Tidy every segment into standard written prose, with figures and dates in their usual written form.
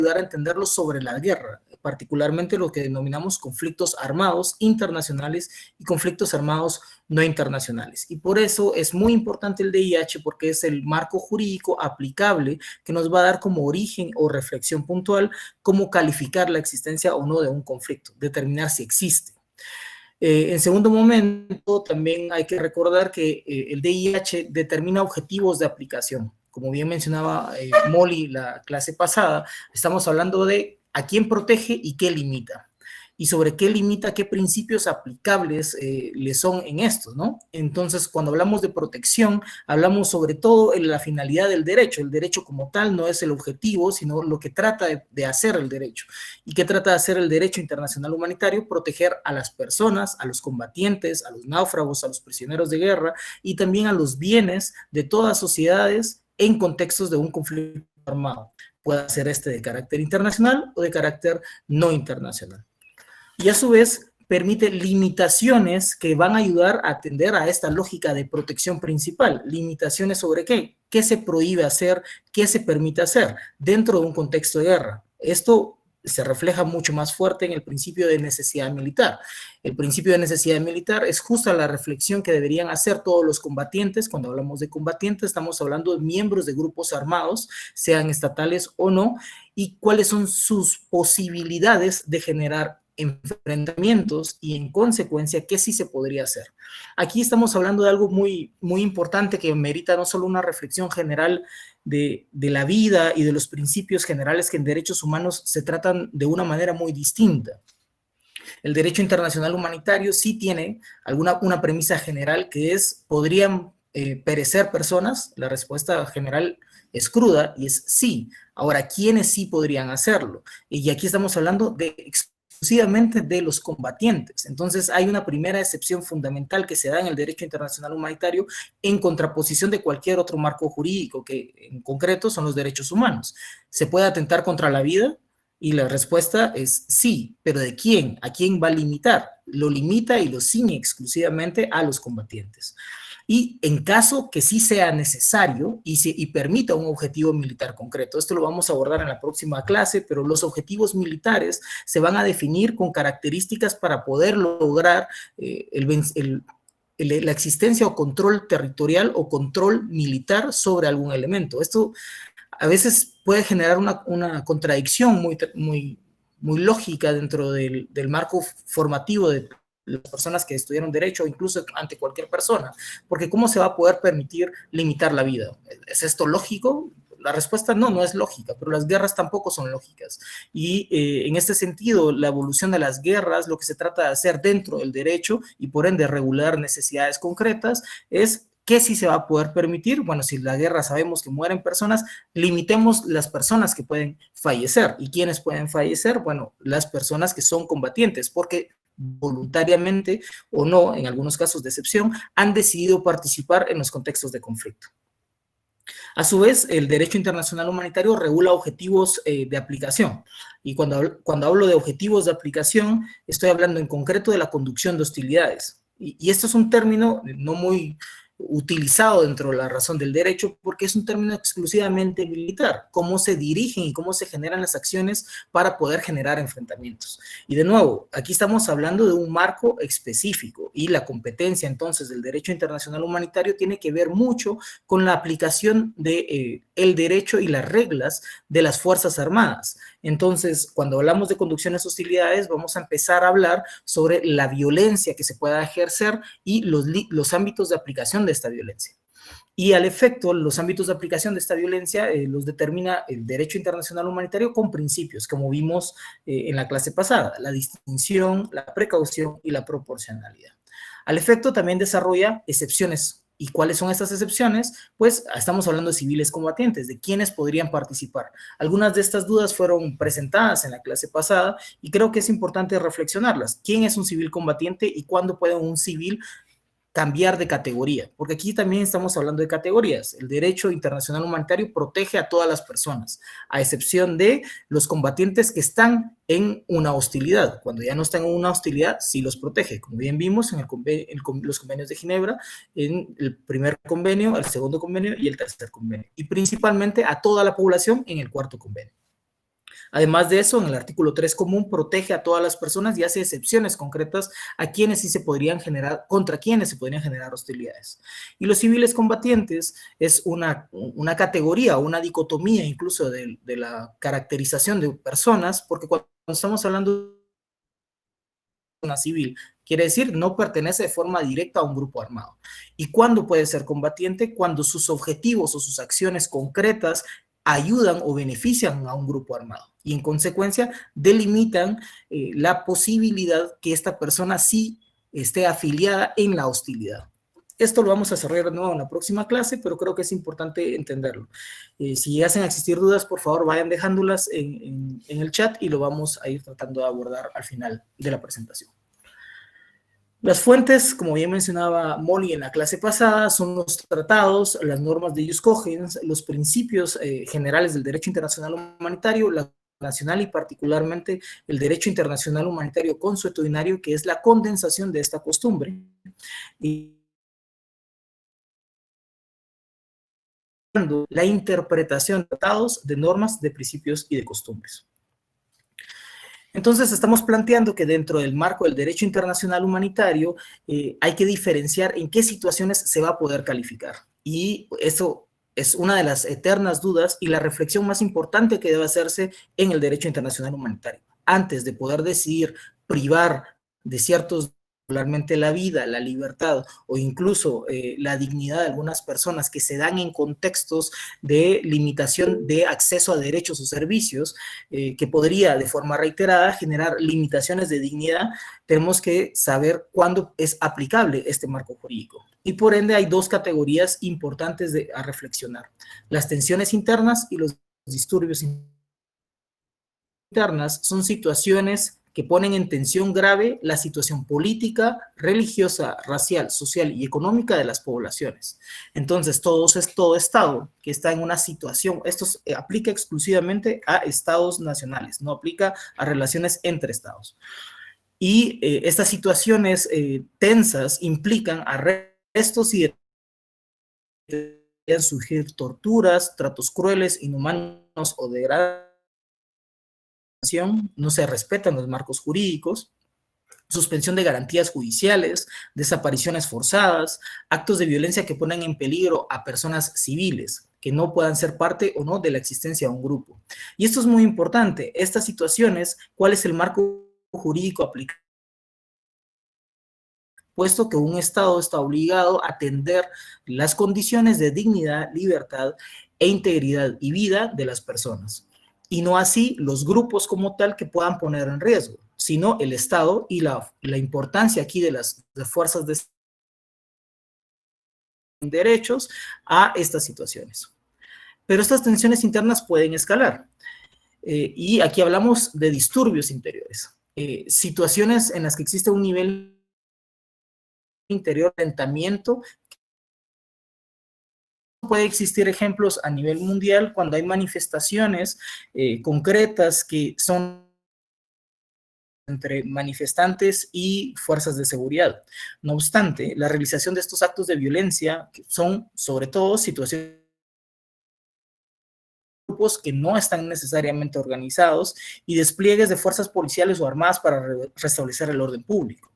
ayudar a entenderlo sobre la guerra, particularmente lo que denominamos conflictos armados internacionales y conflictos armados no internacionales. Y por eso es muy importante el DIH, porque es el marco jurídico aplicable que nos va a dar como origen o reflexión puntual cómo calificar la existencia o no de un conflicto, determinar si existe. En segundo momento, también hay que recordar que el DIH determina objetivos de aplicación. Como bien mencionaba Molly la clase pasada, estamos hablando de a quién protege y qué limita. Y sobre qué limita, qué principios aplicables le son en estos, ¿no? Entonces, cuando hablamos de protección, hablamos sobre todo en la finalidad del derecho. El derecho como tal no es el objetivo, sino lo que trata de hacer el derecho. ¿Y qué trata de hacer el derecho internacional humanitario? Proteger a las personas, a los combatientes, a los náufragos, a los prisioneros de guerra y también a los bienes de todas sociedades en contextos de un conflicto armado. Puede ser este de carácter internacional o de carácter no internacional. Y a su vez permite limitaciones que van a ayudar a atender a esta lógica de protección principal. ¿Limitaciones sobre qué? ¿Qué se prohíbe hacer? ¿Qué se permite hacer dentro de un contexto de guerra? Esto se refleja mucho más fuerte en el principio de necesidad militar. El principio de necesidad militar es justo la reflexión que deberían hacer todos los combatientes. Cuando hablamos de combatientes, estamos hablando de miembros de grupos armados, sean estatales o no, y cuáles son sus posibilidades de generar enfrentamientos y en consecuencia qué sí se podría hacer. Aquí estamos hablando de algo muy, muy importante que merita no solo una reflexión general de la vida y de los principios generales que en derechos humanos se tratan de una manera muy distinta. El derecho internacional humanitario sí tiene una premisa general que es, ¿podrían perecer personas? La respuesta general es cruda y es sí. Ahora, ¿quiénes sí podrían hacerlo? Y aquí estamos hablando de exclusivamente de los combatientes. Entonces hay una primera excepción fundamental que se da en el derecho internacional humanitario en contraposición de cualquier otro marco jurídico, que en concreto son los derechos humanos. ¿Se puede atentar contra la vida? Y la respuesta es sí, pero ¿de quién? ¿A quién va a limitar? Lo limita y lo ciñe exclusivamente a los combatientes. Y en caso que sí sea necesario y permita un objetivo militar concreto, esto lo vamos a abordar en la próxima clase, pero los objetivos militares se van a definir con características para poder lograr la existencia o control territorial o control militar sobre algún elemento. Esto a veces puede generar una contradicción muy lógica dentro del marco formativo de las personas que estudiaron derecho, incluso ante cualquier persona, porque ¿cómo se va a poder permitir limitar la vida? ¿Es esto lógico? La respuesta no es lógica, pero las guerras tampoco son lógicas. Y en este sentido, la evolución de las guerras, lo que se trata de hacer dentro del derecho y por ende regular necesidades concretas, es ¿qué sí se va a poder permitir? Bueno, si la guerra sabemos que mueren personas, limitemos las personas que pueden fallecer. ¿Y quiénes pueden fallecer? Bueno, las personas que son combatientes, porque voluntariamente o no, en algunos casos de excepción, han decidido participar en los contextos de conflicto. A su vez, el derecho internacional humanitario regula objetivos de aplicación. Y cuando hablo de objetivos de aplicación, estoy hablando en concreto de la conducción de hostilidades. Y esto es un término no muy utilizado dentro de la razón del derecho porque es un término exclusivamente militar, cómo se dirigen y cómo se generan las acciones para poder generar enfrentamientos. Y de nuevo, aquí estamos hablando de un marco específico y la competencia entonces del derecho internacional humanitario tiene que ver mucho con la aplicación de el derecho y las reglas de las Fuerzas Armadas. Entonces, cuando hablamos de conducciones hostilidades, vamos a empezar a hablar sobre la violencia que se pueda ejercer y los ámbitos de aplicación de esta violencia. Y al efecto, los ámbitos de aplicación de esta violencia los determina el derecho internacional humanitario con principios, como vimos en la clase pasada, la distinción, la precaución y la proporcionalidad. Al efecto, también desarrolla excepciones. ¿Y cuáles son estas excepciones? Pues estamos hablando de civiles combatientes, de quiénes podrían participar. Algunas de estas dudas fueron presentadas en la clase pasada y creo que es importante reflexionarlas. ¿Quién es un civil combatiente y cuándo puede un civil cambiar de categoría? Porque aquí también estamos hablando de categorías. El derecho internacional humanitario protege a todas las personas, a excepción de los combatientes que están en una hostilidad. Cuando ya no están en una hostilidad, sí los protege. Como bien vimos en los convenios de Ginebra, en el primer convenio, el segundo convenio y el tercer convenio. Y principalmente a toda la población en el cuarto convenio. Además de eso, en el artículo 3 común protege a todas las personas y hace excepciones concretas a quienes sí se podrían generar, contra quienes se podrían generar hostilidades. Y los civiles combatientes es una categoría, una dicotomía incluso de la caracterización de personas, porque cuando estamos hablando de una civil, quiere decir no pertenece de forma directa a un grupo armado. ¿Y cuándo puede ser combatiente? Cuando sus objetivos o sus acciones concretas ayudan o benefician a un grupo armado y en consecuencia delimitan la posibilidad que esta persona sí esté afiliada en la hostilidad. Esto lo vamos a desarrollar de nuevo en la próxima clase, pero creo que es importante entenderlo. Si llegasen a existir dudas, por favor, vayan dejándolas en el chat y lo vamos a ir tratando de abordar al final de la presentación. Las fuentes, como bien mencionaba Molly en la clase pasada, son los tratados, las normas de Jus Cogens, los principios generales del derecho internacional humanitario, la nacional y particularmente el derecho internacional humanitario consuetudinario, que es la condensación de esta costumbre. Y la interpretación de tratados, de normas, de principios y de costumbres. Entonces estamos planteando que dentro del marco del derecho internacional humanitario hay que diferenciar en qué situaciones se va a poder calificar. Y eso es una de las eternas dudas y la reflexión más importante que debe hacerse en el derecho internacional humanitario. Antes de poder decidir privar de ciertos, particularmente la vida, la libertad o incluso la dignidad de algunas personas que se dan en contextos de limitación de acceso a derechos o servicios, que podría de forma reiterada generar limitaciones de dignidad, tenemos que saber cuándo es aplicable este marco jurídico. Y por ende hay dos categorías importantes a reflexionar: las tensiones internas y los disturbios internas. Son situaciones que ponen en tensión grave la situación política, religiosa, racial, social y económica de las poblaciones. Entonces, todo Estado que está en una situación, esto aplica exclusivamente a estados nacionales, no aplica a relaciones entre estados. Y estas situaciones tensas implican arrestos y surgir torturas, tratos crueles, inhumanos o degradantes, no se respetan los marcos jurídicos, suspensión de garantías judiciales, desapariciones forzadas, actos de violencia que ponen en peligro a personas civiles que no puedan ser parte o no de la existencia de un grupo. Y esto es muy importante. Estas situaciones, ¿cuál es el marco jurídico aplicable? Puesto que un Estado está obligado a atender las condiciones de dignidad, libertad e integridad y vida de las personas. Y no así los grupos como tal que puedan poner en riesgo, sino el Estado y la importancia aquí de las fuerzas de derechos a estas situaciones. Pero estas tensiones internas pueden escalar. Y aquí hablamos de disturbios interiores. Situaciones en las que existe un nivel interior de enfrentamiento. Puede existir ejemplos a nivel mundial cuando hay manifestaciones concretas que son entre manifestantes y fuerzas de seguridad. No obstante, la realización de estos actos de violencia son sobre todo situaciones grupos que no están necesariamente organizados y despliegues de fuerzas policiales o armadas para restablecer el orden público.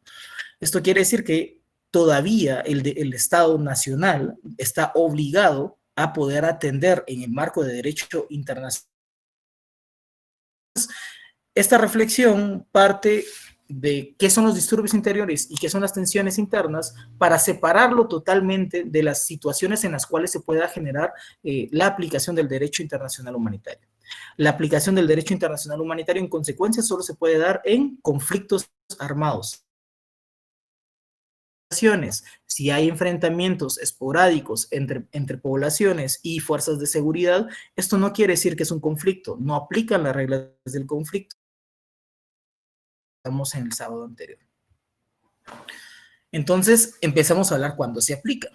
Esto quiere decir que todavía el Estado nacional está obligado a poder atender en el marco de derecho internacional. Esta reflexión parte de qué son los disturbios interiores y qué son las tensiones internas para separarlo totalmente de las situaciones en las cuales se pueda generar la aplicación del derecho internacional humanitario. La aplicación del derecho internacional humanitario en consecuencia solo se puede dar en conflictos armados. Si hay enfrentamientos esporádicos entre poblaciones y fuerzas de seguridad, esto no quiere decir que es un conflicto, no aplican las reglas del conflicto. Estamos en el sábado anterior. Entonces, empezamos a hablar cuándo se aplica.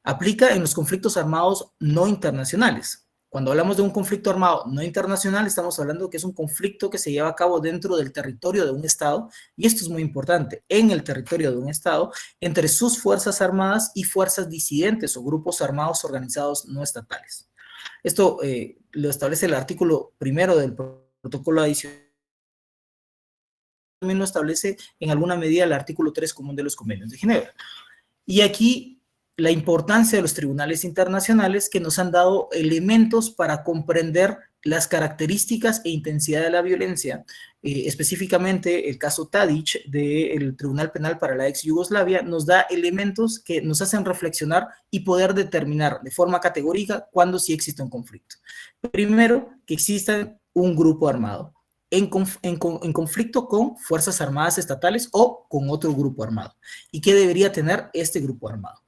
Aplica en los conflictos armados no internacionales. Cuando hablamos de un conflicto armado no internacional, estamos hablando que es un conflicto que se lleva a cabo dentro del territorio de un Estado, y esto es muy importante, en el territorio de un Estado, entre sus fuerzas armadas y fuerzas disidentes o grupos armados organizados no estatales. Esto lo establece el artículo 1 del protocolo adicional también lo establece en alguna medida el artículo 3 común de los convenios de Ginebra. Y aquí la importancia de los tribunales internacionales que nos han dado elementos para comprender las características e intensidad de la violencia, específicamente el caso Tadić del Tribunal Penal para la ex Yugoslavia nos da elementos que nos hacen reflexionar y poder determinar de forma categórica cuándo sí existe un conflicto. Primero, que exista un grupo armado en conflicto con fuerzas armadas estatales o con otro grupo armado. ¿Y qué debería tener este grupo armado?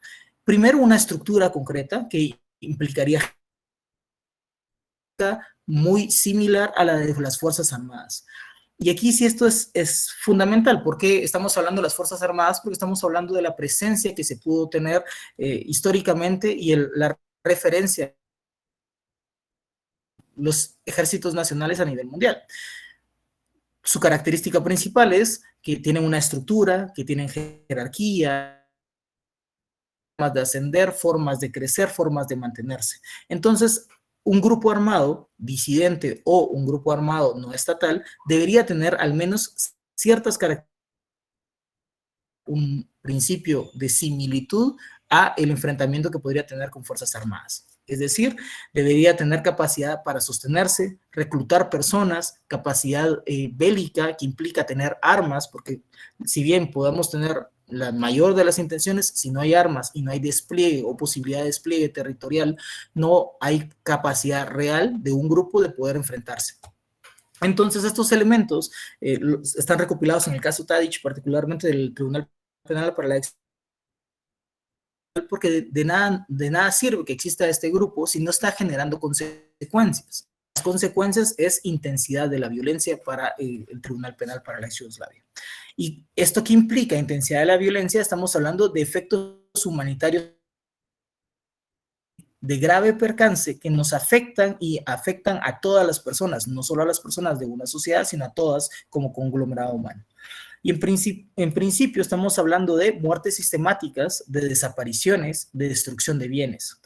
Primero, una estructura concreta que implicaría muy similar a la de las Fuerzas Armadas. Y aquí sí esto es fundamental. ¿Por qué estamos hablando de las Fuerzas Armadas? Porque estamos hablando de la presencia que se pudo tener históricamente y la referencia a los ejércitos nacionales a nivel mundial. Su característica principal es que tienen una estructura, que tienen jerarquía, formas de ascender, formas de crecer, formas de mantenerse. Entonces, un grupo armado disidente o un grupo armado no estatal debería tener al menos ciertas características, un principio de similitud a el enfrentamiento que podría tener con fuerzas armadas. Es decir, debería tener capacidad para sostenerse, reclutar personas, capacidad bélica que implica tener armas, porque si bien podamos tener la mayor de las intenciones, si no hay armas y no hay despliegue o posibilidad de despliegue territorial, no hay capacidad real de un grupo de poder enfrentarse. Entonces, estos elementos están recopilados en el caso Tadić, particularmente del Tribunal Penal para la ex, porque de nada sirve que exista este grupo si no está generando consecuencias. Las consecuencias es intensidad de la violencia para el Tribunal Penal para la ex Yugoslavia. ¿Y esto qué implica? Intensidad de la violencia, estamos hablando de efectos humanitarios de grave percance que nos afectan y afectan a todas las personas, no solo a las personas de una sociedad, sino a todas como conglomerado humano. Y en principio estamos hablando de muertes sistemáticas, de desapariciones, de destrucción de bienes.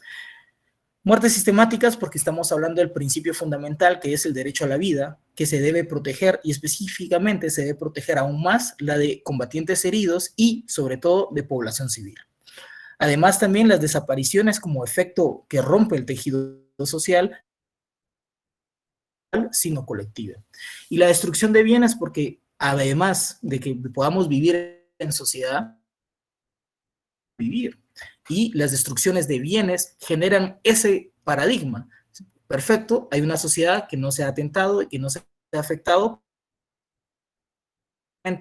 Muertes sistemáticas porque estamos hablando del principio fundamental que es el derecho a la vida, que se debe proteger y específicamente se debe proteger aún más la de combatientes heridos y sobre todo de población civil. Además también las desapariciones como efecto que rompe el tejido social, sino colectivo. Y la destrucción de bienes porque además de que podamos vivir en sociedad, vivir. Y las destrucciones de bienes generan ese paradigma. Perfecto, hay una sociedad que no se ha atentado y que no se ha afectado,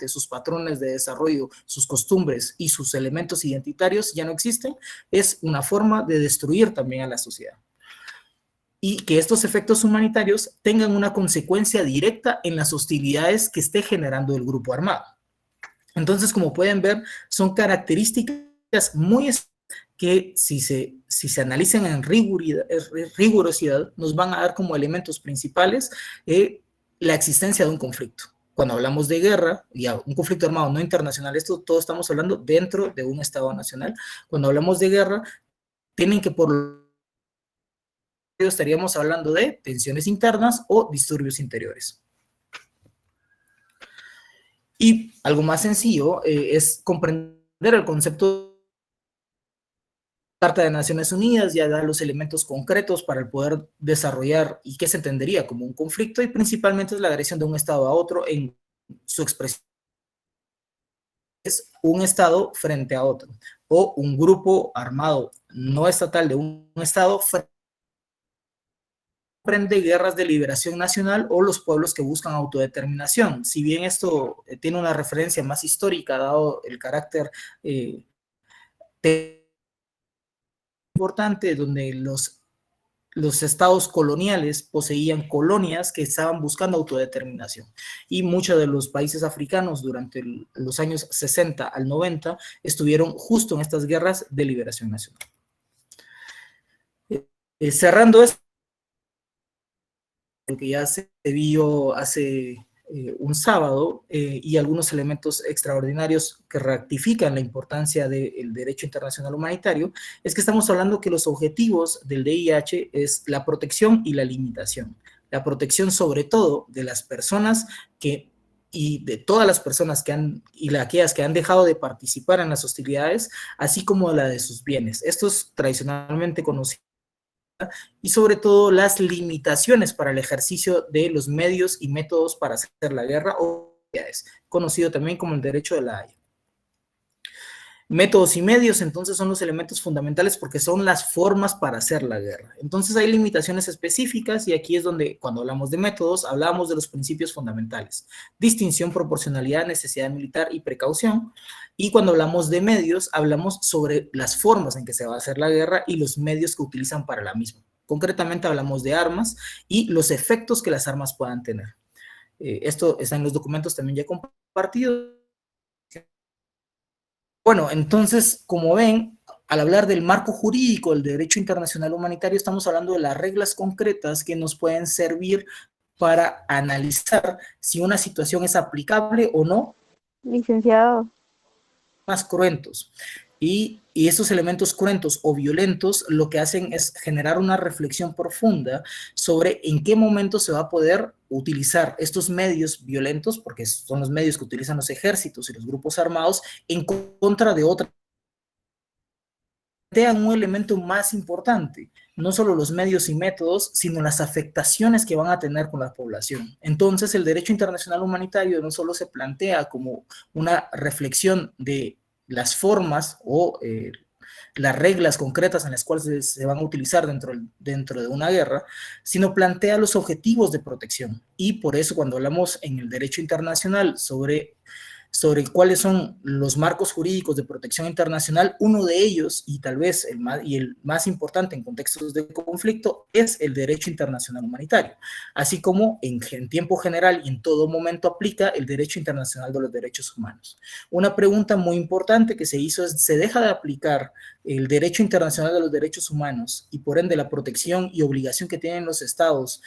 sus patrones de desarrollo, sus costumbres y sus elementos identitarios ya no existen, es una forma de destruir también a la sociedad. Y que estos efectos humanitarios tengan una consecuencia directa en las hostilidades que esté generando el grupo armado. Entonces, como pueden ver, son características muy que si se analizan en rigurosidad, nos van a dar como elementos principales la existencia de un conflicto. Cuando hablamos de guerra, ya un conflicto armado no internacional, esto todo estamos hablando dentro de un Estado nacional. Cuando hablamos de guerra, tienen que por estaríamos hablando de tensiones internas o disturbios interiores. Y algo más sencillo es comprender el concepto de Carta de Naciones Unidas, ya da los elementos concretos para el poder desarrollar y qué se entendería como un conflicto, y principalmente es la agresión de un Estado a otro en su expresión. Es un Estado frente a otro, o un grupo armado no estatal de un Estado comprende guerras de liberación nacional o los pueblos que buscan autodeterminación. Si bien esto tiene una referencia más histórica, dado el carácter importante, donde los estados coloniales poseían colonias que estaban buscando autodeterminación. Y muchos de los países africanos durante los años 60 al 90 estuvieron justo en estas guerras de liberación nacional. Cerrando esto, que ya se vio hace un sábado y algunos elementos extraordinarios que ratifican la importancia del derecho internacional humanitario, es que estamos hablando que los objetivos del DIH es la protección y la limitación. la protección sobre todo de las personas y de todas las personas aquellas que han dejado de participar en las hostilidades, así como la de sus bienes. Esto es tradicionalmente conocido, y sobre todo las limitaciones para el ejercicio de los medios y métodos para hacer la guerra, o conocido también como el derecho de la Haya. Métodos y medios, entonces, son los elementos fundamentales porque son las formas para hacer la guerra. Entonces hay limitaciones específicas y aquí es donde, cuando hablamos de métodos, hablamos de los principios fundamentales: distinción, proporcionalidad, necesidad militar y precaución. Y cuando hablamos de medios, hablamos sobre las formas en que se va a hacer la guerra y los medios que utilizan para la misma. Concretamente hablamos de armas y los efectos que las armas puedan tener. Esto está en los documentos también ya compartidos. Bueno, entonces, como ven, al hablar del marco jurídico del derecho internacional humanitario, estamos hablando de las reglas concretas que nos pueden servir para analizar si una situación es aplicable o no. Licenciado. Más cruentos. Y esos elementos cruentos o violentos lo que hacen es generar una reflexión profunda sobre en qué momento se va a poder utilizar estos medios violentos, porque son los medios que utilizan los ejércitos y los grupos armados, en contra de otras. Plantean un elemento más importante, no solo los medios y métodos, sino las afectaciones que van a tener con la población. Entonces, el derecho internacional humanitario no solo se plantea como una reflexión de las formas o las reglas concretas en las cuales se van a utilizar dentro de una guerra, sino plantea los objetivos de protección. Y por eso, cuando hablamos en el derecho internacional sobre cuáles son los marcos jurídicos de protección internacional, uno de ellos, y tal vez el más importante en contextos de conflicto, es el derecho internacional humanitario, así como en tiempo general y en todo momento aplica el derecho internacional de los derechos humanos. Una pregunta muy importante que se hizo es: ¿se deja de aplicar el derecho internacional de los derechos humanos y por ende la protección y obligación que tienen los estados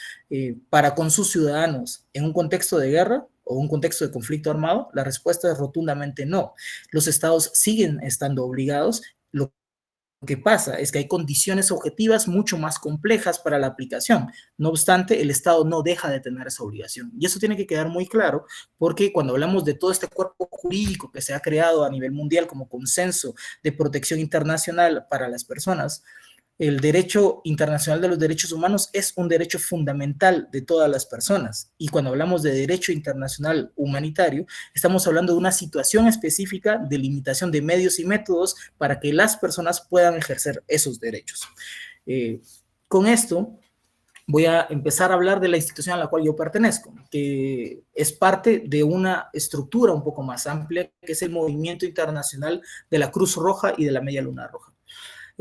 para con sus ciudadanos en un contexto de guerra o un contexto de conflicto armado? La respuesta es rotundamente no. Los estados siguen estando obligados. Lo que pasa es que hay condiciones objetivas mucho más complejas para la aplicación. No obstante, el Estado no deja de tener esa obligación. Y eso tiene que quedar muy claro, porque cuando hablamos de todo este cuerpo jurídico que se ha creado a nivel mundial como consenso de protección internacional para las personas, el derecho internacional de los derechos humanos es un derecho fundamental de todas las personas. Y cuando hablamos de derecho internacional humanitario, estamos hablando de una situación específica de limitación de medios y métodos para que las personas puedan ejercer esos derechos. Con esto voy a empezar a hablar de la institución a la cual yo pertenezco, que es parte de una estructura un poco más amplia, que es el Movimiento Internacional de la Cruz Roja y de la Media Luna Roja.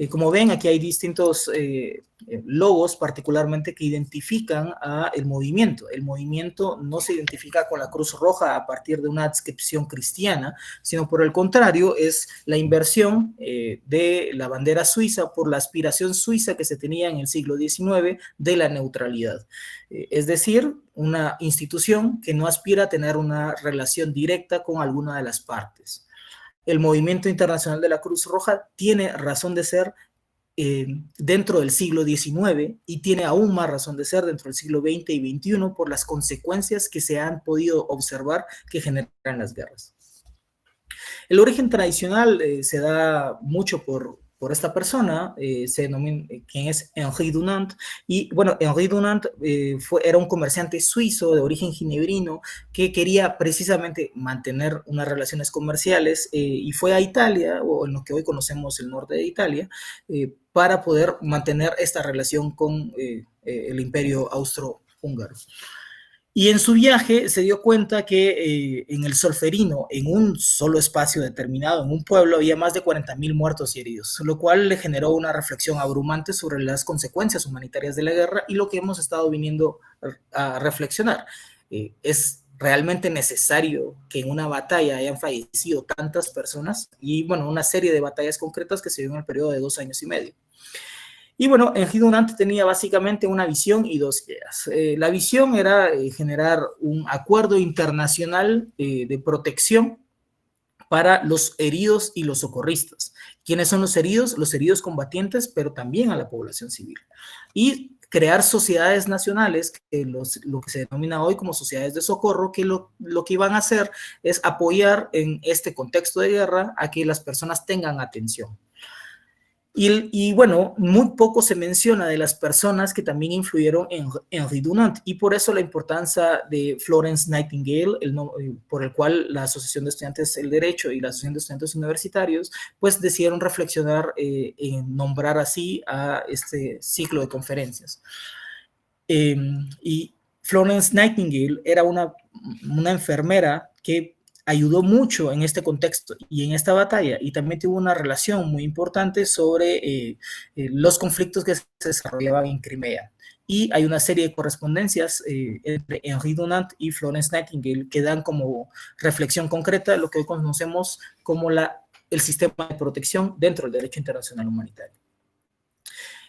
Como ven, aquí hay distintos logos particularmente que identifican al movimiento. El movimiento no se identifica con la Cruz Roja a partir de una adscripción cristiana, sino por el contrario, es la inversión de la bandera suiza por la aspiración suiza que se tenía en el siglo XIX de la neutralidad. Es decir, una institución que no aspira a tener una relación directa con alguna de las partes. El Movimiento Internacional de la Cruz Roja tiene razón de ser dentro del siglo XIX y tiene aún más razón de ser dentro del siglo XX y XXI por las consecuencias que se han podido observar que generan las guerras. El origen tradicional se da mucho por esta persona, se denomina, quien es Henri Dunant, y bueno, Henri Dunant era un comerciante suizo de origen ginebrino que quería precisamente mantener unas relaciones comerciales y fue a Italia, o en lo que hoy conocemos el norte de Italia, para poder mantener esta relación con el imperio austrohúngaro. Y en su viaje se dio cuenta que en el Solferino, en un solo espacio determinado, en un pueblo, había más de 40,000 muertos y heridos, lo cual le generó una reflexión abrumante sobre las consecuencias humanitarias de la guerra y lo que hemos estado viniendo a reflexionar. ¿Es realmente necesario que en una batalla hayan fallecido tantas personas? Y bueno, una serie de batallas concretas que se dio en el periodo de 2 años y medio. Y bueno, Henri Dunant tenía básicamente una visión y dos ideas. La visión era generar un acuerdo internacional de protección para los heridos y los socorristas. ¿Quiénes son los heridos? Los heridos combatientes, pero también a la población civil. Y crear sociedades nacionales, lo que se denomina hoy como sociedades de socorro, que lo que iban a hacer es apoyar en este contexto de guerra a que las personas tengan atención. Y bueno, muy poco se menciona de las personas que también influyeron en Henri Dunant, y por eso la importancia de Florence Nightingale, por el cual la Asociación de Estudiantes del Derecho y la Asociación de Estudiantes Universitarios pues decidieron reflexionar en nombrar así a este ciclo de conferencias. Y Florence Nightingale era una enfermera que ayudó mucho en este contexto y en esta batalla, y también tuvo una relación muy importante sobre los conflictos que se desarrollaban en Crimea. Y hay una serie de correspondencias entre Henri Dunant y Florence Nightingale que dan como reflexión concreta lo que hoy conocemos como el sistema de protección dentro del derecho internacional humanitario.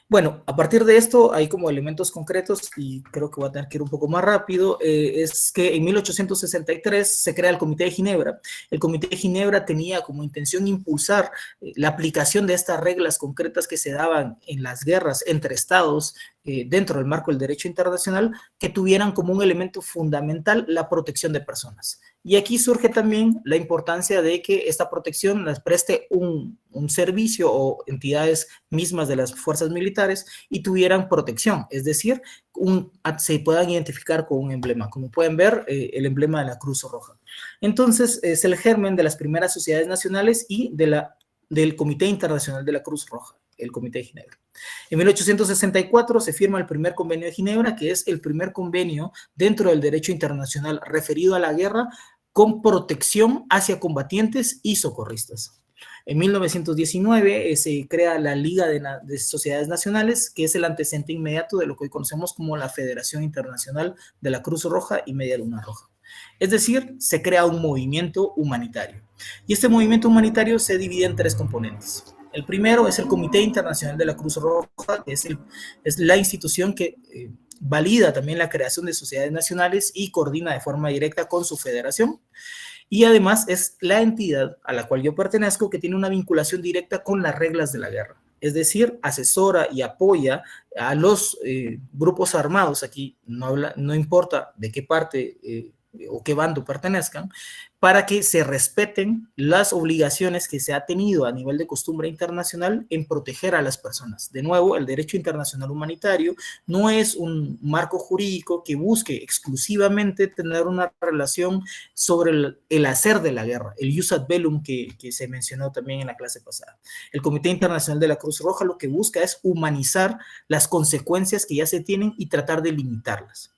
Bueno, a partir de esto hay como elementos concretos, y creo que voy a tener que ir un poco más rápido, es que en 1863 se crea el Comité de Ginebra. El Comité de Ginebra tenía como intención impulsar la aplicación de estas reglas concretas que se daban en las guerras entre estados dentro del marco del derecho internacional, que tuvieran como un elemento fundamental la protección de personas. Y aquí surge también la importancia de que esta protección las preste un servicio o entidades mismas de las fuerzas militares y tuvieran protección, es decir, se puedan identificar con un emblema. Como pueden ver, el emblema de la Cruz Roja. Entonces, es el germen de las primeras sociedades nacionales y del Comité Internacional de la Cruz Roja, el Comité de Ginebra. En 1864 se firma el primer convenio de Ginebra, que es el primer convenio dentro del derecho internacional referido a la guerra con protección hacia combatientes y socorristas. En 1919 se crea la Liga de Sociedades Nacionales, que es el antecedente inmediato de lo que hoy conocemos como la Federación Internacional de la Cruz Roja y Media Luna Roja. Es decir, se crea un movimiento humanitario. Y este movimiento humanitario se divide en tres componentes. El primero es el Comité Internacional de la Cruz Roja, que es la institución que valida también la creación de sociedades nacionales y coordina de forma directa con su federación. Y además es la entidad a la cual yo pertenezco que tiene una vinculación directa con las reglas de la guerra. Es decir, asesora y apoya a los grupos armados, aquí no importa de qué parte o qué bando pertenezcan, para que se respeten las obligaciones que se ha tenido a nivel de costumbre internacional en proteger a las personas. De nuevo, el derecho internacional humanitario no es un marco jurídico que busque exclusivamente tener una relación sobre el hacer de la guerra, el jus ad bellum que se mencionó también en la clase pasada. El Comité Internacional de la Cruz Roja lo que busca es humanizar las consecuencias que ya se tienen y tratar de limitarlas.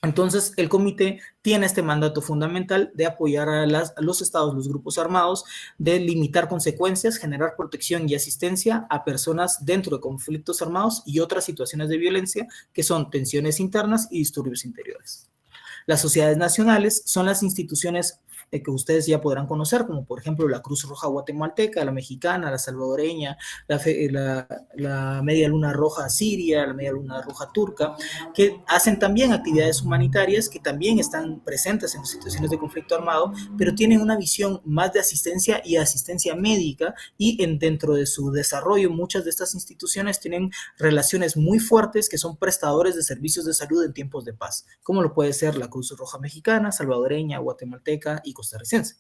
Entonces, el comité tiene este mandato fundamental de apoyar a los estados, los grupos armados, de limitar consecuencias, generar protección y asistencia a personas dentro de conflictos armados y otras situaciones de violencia que son tensiones internas y disturbios interiores. Las sociedades nacionales son las instituciones que ustedes ya podrán conocer, como por ejemplo la Cruz Roja guatemalteca, la mexicana, la salvadoreña, la Media Luna Roja siria, la Media Luna Roja turca, que hacen también actividades humanitarias, que también están presentes en situaciones de conflicto armado, pero tienen una visión más de asistencia y asistencia médica, y dentro de su desarrollo muchas de estas instituciones tienen relaciones muy fuertes que son prestadores de servicios de salud en tiempos de paz, como lo puede ser la Cruz Roja mexicana, salvadoreña, guatemalteca y costarricense.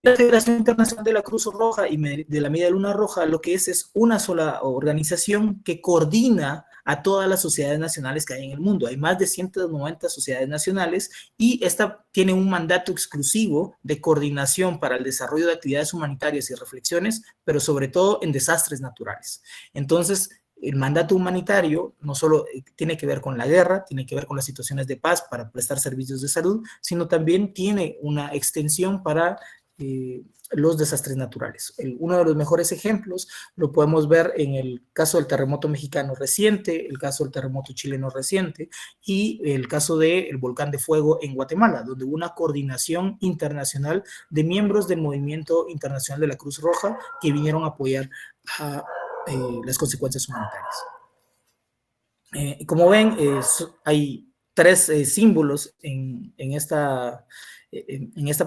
La Federación Internacional de la Cruz Roja y de la Media Luna Roja lo que es una sola organización que coordina a todas las sociedades nacionales que hay en el mundo. Hay más de 190 sociedades nacionales y esta tiene un mandato exclusivo de coordinación para el desarrollo de actividades humanitarias y reflexiones, pero sobre todo en desastres naturales. Entonces, el mandato humanitario no solo tiene que ver con la guerra, tiene que ver con las situaciones de paz para prestar servicios de salud, sino también tiene una extensión para los desastres naturales. Uno de los mejores ejemplos lo podemos ver en el caso del terremoto mexicano reciente, el caso del terremoto chileno reciente y el caso del volcán de fuego en Guatemala, donde hubo una coordinación internacional de miembros del Movimiento Internacional de la Cruz Roja que vinieron a apoyar a las consecuencias humanitarias. Como ven, hay tres símbolos en esta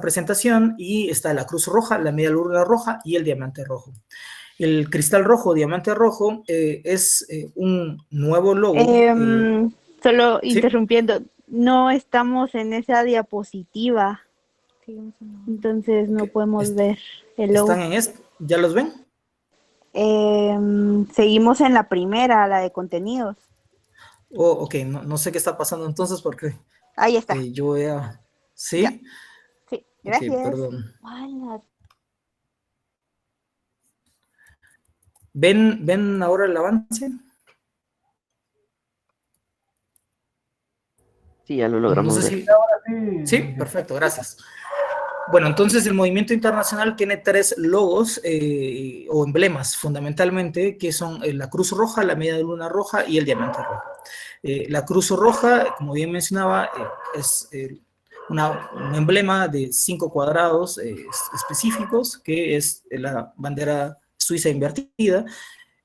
presentación, y está la Cruz Roja, la Media Luna Roja y el Diamante Rojo. El cristal rojo, diamante rojo, es un nuevo logo. Solo ¿Sí? interrumpiendo, no estamos en esa diapositiva, entonces no podemos ver el logo. ¿Están en esto? ¿Ya los ven? Seguimos en la primera, la de contenidos. Oh, ok, no sé qué está pasando entonces porque Ahí está. yo voy a... Ya. ¿Sí? Sí, Ok, gracias. perdón. ¿Ven ahora el avance? Sí, ya lo No logramos sé ver. si... Sí, perfecto, gracias. Bueno, entonces el movimiento internacional tiene tres logos o emblemas fundamentalmente, que son la Cruz Roja, la Media Luna Roja y el Diamante Rojo. La Cruz Roja, como bien mencionaba, es un emblema de 5 cuadrados específicos, que es la bandera suiza invertida,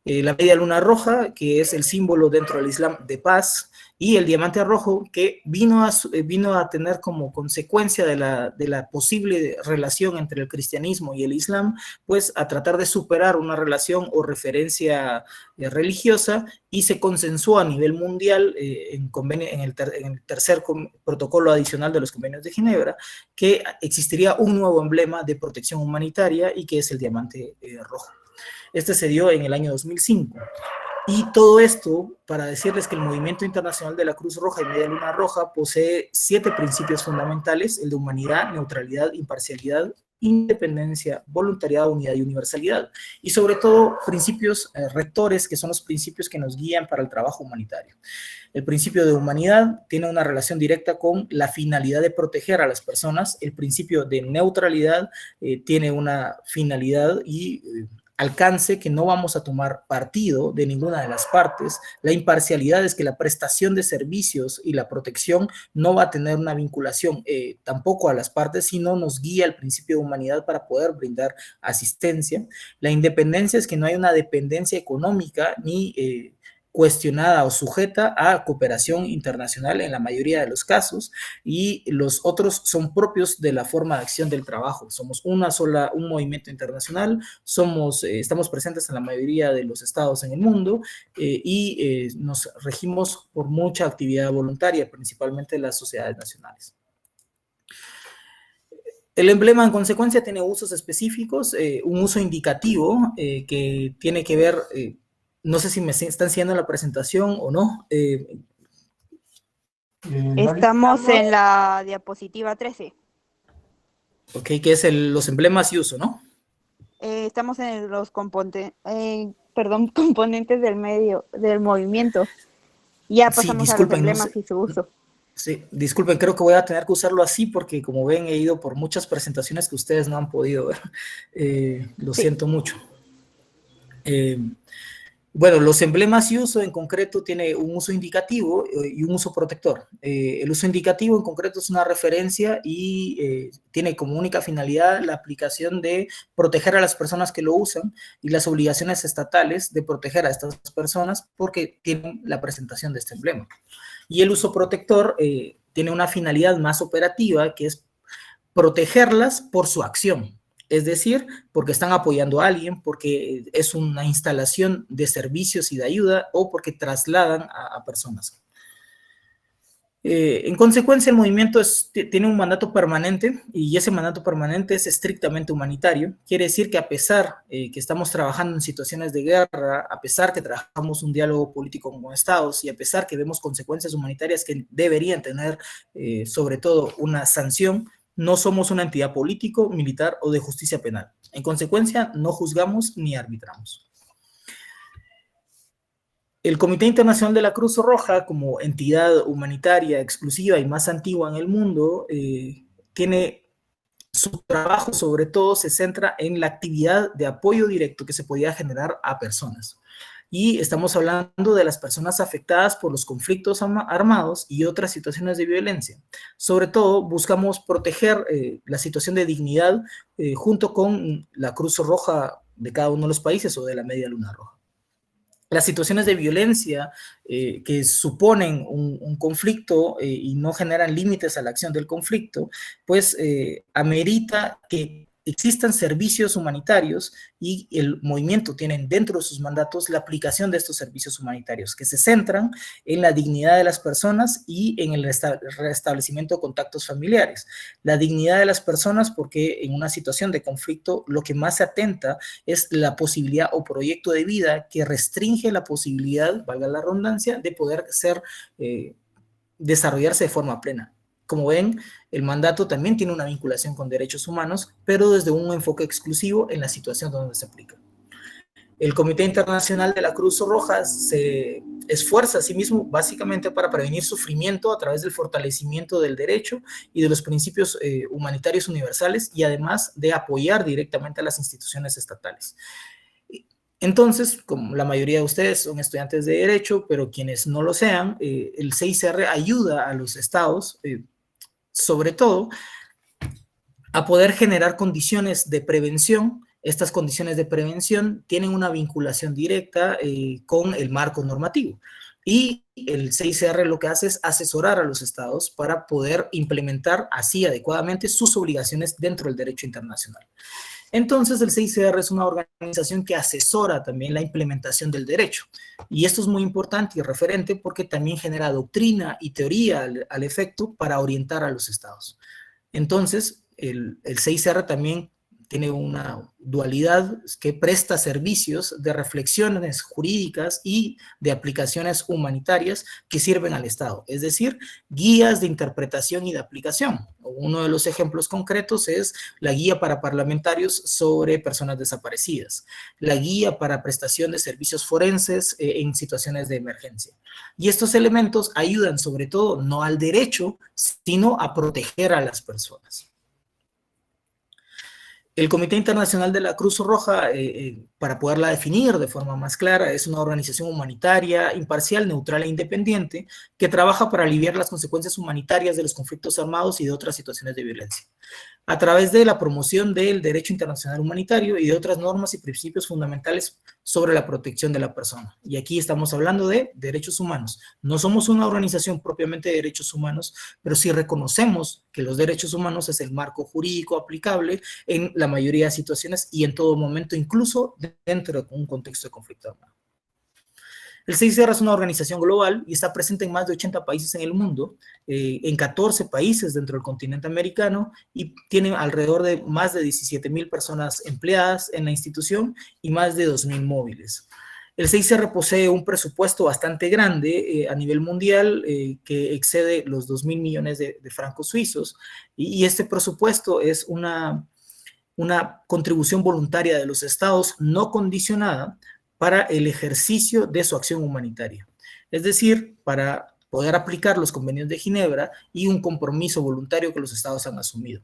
la media luna roja, que es el símbolo dentro del Islam de paz, y el diamante rojo, que vino a tener como consecuencia de la posible relación entre el cristianismo y el Islam, pues a tratar de superar una relación o referencia religiosa, y se consensuó a nivel mundial en el tercer protocolo adicional de los convenios de Ginebra, que existiría un nuevo emblema de protección humanitaria y que es el diamante rojo. Este se dio en el año 2005. Y todo esto para decirles que el movimiento internacional de la Cruz Roja y Media Luna Roja posee 7 principios fundamentales: el de humanidad, neutralidad, imparcialidad, independencia, voluntariedad, unidad y universalidad. Y sobre todo principios rectores, que son los principios que nos guían para el trabajo humanitario. El principio de humanidad tiene una relación directa con la finalidad de proteger a las personas. El principio de neutralidad tiene una finalidad y alcance que no vamos a tomar partido de ninguna de las partes. La imparcialidad es que la prestación de servicios y la protección no va a tener una vinculación tampoco a las partes, sino nos guía el principio de humanidad para poder brindar asistencia. La independencia es que no hay una dependencia económica ni cuestionada o sujeta a cooperación internacional en la mayoría de los casos, y los otros son propios de la forma de acción del trabajo. Somos un movimiento internacional, estamos presentes en la mayoría de los estados en el mundo y nos regimos por mucha actividad voluntaria, principalmente las sociedades nacionales. El emblema, en consecuencia, tiene usos específicos, un uso indicativo que tiene que ver, no sé si me están siguiendo la presentación o no. Estamos en la diapositiva 13. Ok, que es los emblemas y uso, ¿no? Estamos en los componentes del movimiento. Ya Sí, pasamos a los disculpen, no emblemas sé. y su uso. Sí, disculpen, creo que voy a tener que usarlo así porque, como ven, he ido por muchas presentaciones que ustedes no han podido ver. Lo siento mucho. Bueno, los emblemas y uso en concreto tiene un uso indicativo y un uso protector. El uso indicativo en concreto es una referencia y tiene como única finalidad la aplicación de proteger a las personas que lo usan y las obligaciones estatales de proteger a estas personas porque tienen la presentación de este emblema. Y el uso protector tiene una finalidad más operativa, que es protegerlas por su acción. Es decir, porque están apoyando a alguien, porque es una instalación de servicios y de ayuda, o porque trasladan a personas. En consecuencia, el movimiento tiene un mandato permanente, y ese mandato permanente es estrictamente humanitario. Quiere decir que a pesar que estamos trabajando en situaciones de guerra, a pesar que trabajamos un diálogo político con estados y a pesar que vemos consecuencias humanitarias que deberían tener sobre todo una sanción, no somos una entidad político, militar o de justicia penal. En consecuencia, no juzgamos ni arbitramos. El Comité Internacional de la Cruz Roja, como entidad humanitaria exclusiva y más antigua en el mundo, tiene su trabajo, sobre todo, se centra en la actividad de apoyo directo que se podía generar a personas. Y estamos hablando de las personas afectadas por los conflictos armados y otras situaciones de violencia. Sobre todo, buscamos proteger la situación de dignidad junto con la Cruz Roja de cada uno de los países o de la Media Luna Roja. Las situaciones de violencia que suponen un conflicto y no generan límites a la acción del conflicto, pues amerita que existan servicios humanitarios y el movimiento tiene dentro de sus mandatos la aplicación de estos servicios humanitarios que se centran en la dignidad de las personas y en el restablecimiento de contactos familiares. La dignidad de las personas porque en una situación de conflicto lo que más se atenta es la posibilidad o proyecto de vida que restringe la posibilidad, valga la redundancia, de poder desarrollarse de forma plena. Como ven, el mandato también tiene una vinculación con derechos humanos, pero desde un enfoque exclusivo en la situación donde se aplica. El Comité Internacional de la Cruz Roja se esfuerza a sí mismo básicamente para prevenir sufrimiento a través del fortalecimiento del derecho y de los principios humanitarios universales y además de apoyar directamente a las instituciones estatales. Entonces, como la mayoría de ustedes son estudiantes de Derecho, pero quienes no lo sean, el CICR ayuda a los estados, sobre todo, a poder generar condiciones de prevención. Estas condiciones de prevención tienen una vinculación directa con el marco normativo. Y el CICR lo que hace es asesorar a los estados para poder implementar así adecuadamente sus obligaciones dentro del derecho internacional. Entonces, el CICR es una organización que asesora también la implementación del derecho. Y esto es muy importante y referente porque también genera doctrina y teoría al efecto para orientar a los estados. Entonces, el CICR también tiene una dualidad que presta servicios de reflexiones jurídicas y de aplicaciones humanitarias que sirven al Estado, es decir, guías de interpretación y de aplicación. Uno de los ejemplos concretos es la guía para parlamentarios sobre personas desaparecidas, la guía para prestación de servicios forenses en situaciones de emergencia. Y estos elementos ayudan sobre todo no al derecho, sino a proteger a las personas. El Comité Internacional de la Cruz Roja, para poderla definir de forma más clara, es una organización humanitaria, imparcial, neutral e independiente que trabaja para aliviar las consecuencias humanitarias de los conflictos armados y de otras situaciones de violencia, a través de la promoción del derecho internacional humanitario y de otras normas y principios fundamentales sobre la protección de la persona. Y aquí estamos hablando de derechos humanos. No somos una organización propiamente de derechos humanos, pero sí reconocemos que los derechos humanos es el marco jurídico aplicable en la mayoría de situaciones y en todo momento, incluso dentro de un contexto de conflicto armado. El CICR es una organización global y está presente en más de 80 países en el mundo, en 14 países dentro del continente americano y tiene alrededor de más de 17,000 personas empleadas en la institución y más de 2,000 móviles. El CICR posee un presupuesto bastante grande a nivel mundial que excede los 2,000 millones de francos suizos y este presupuesto es una contribución voluntaria de los estados no condicionada para el ejercicio de su acción humanitaria. Es decir, para poder aplicar los convenios de Ginebra y un compromiso voluntario que los estados han asumido.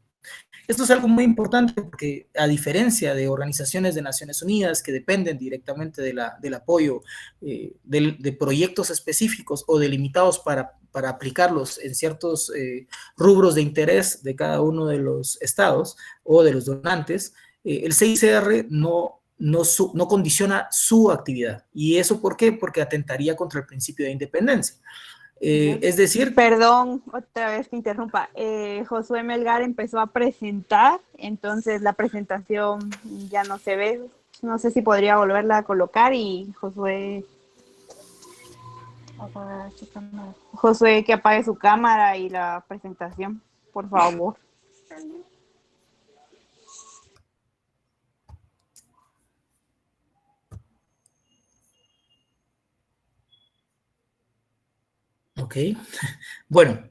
Esto es algo muy importante porque, a diferencia de organizaciones de Naciones Unidas que dependen directamente del apoyo de proyectos específicos o delimitados para aplicarlos en ciertos rubros de interés de cada uno de los estados o de los donantes, el CICR no condiciona su actividad. ¿Y eso por qué? Porque atentaría contra el principio de independencia. Es decir... Perdón, otra vez que interrumpa. Josué Melgar empezó a presentar, entonces la presentación ya no se ve. No sé si podría volverla a colocar y Josué que apague su cámara y la presentación, por favor. Ok, bueno,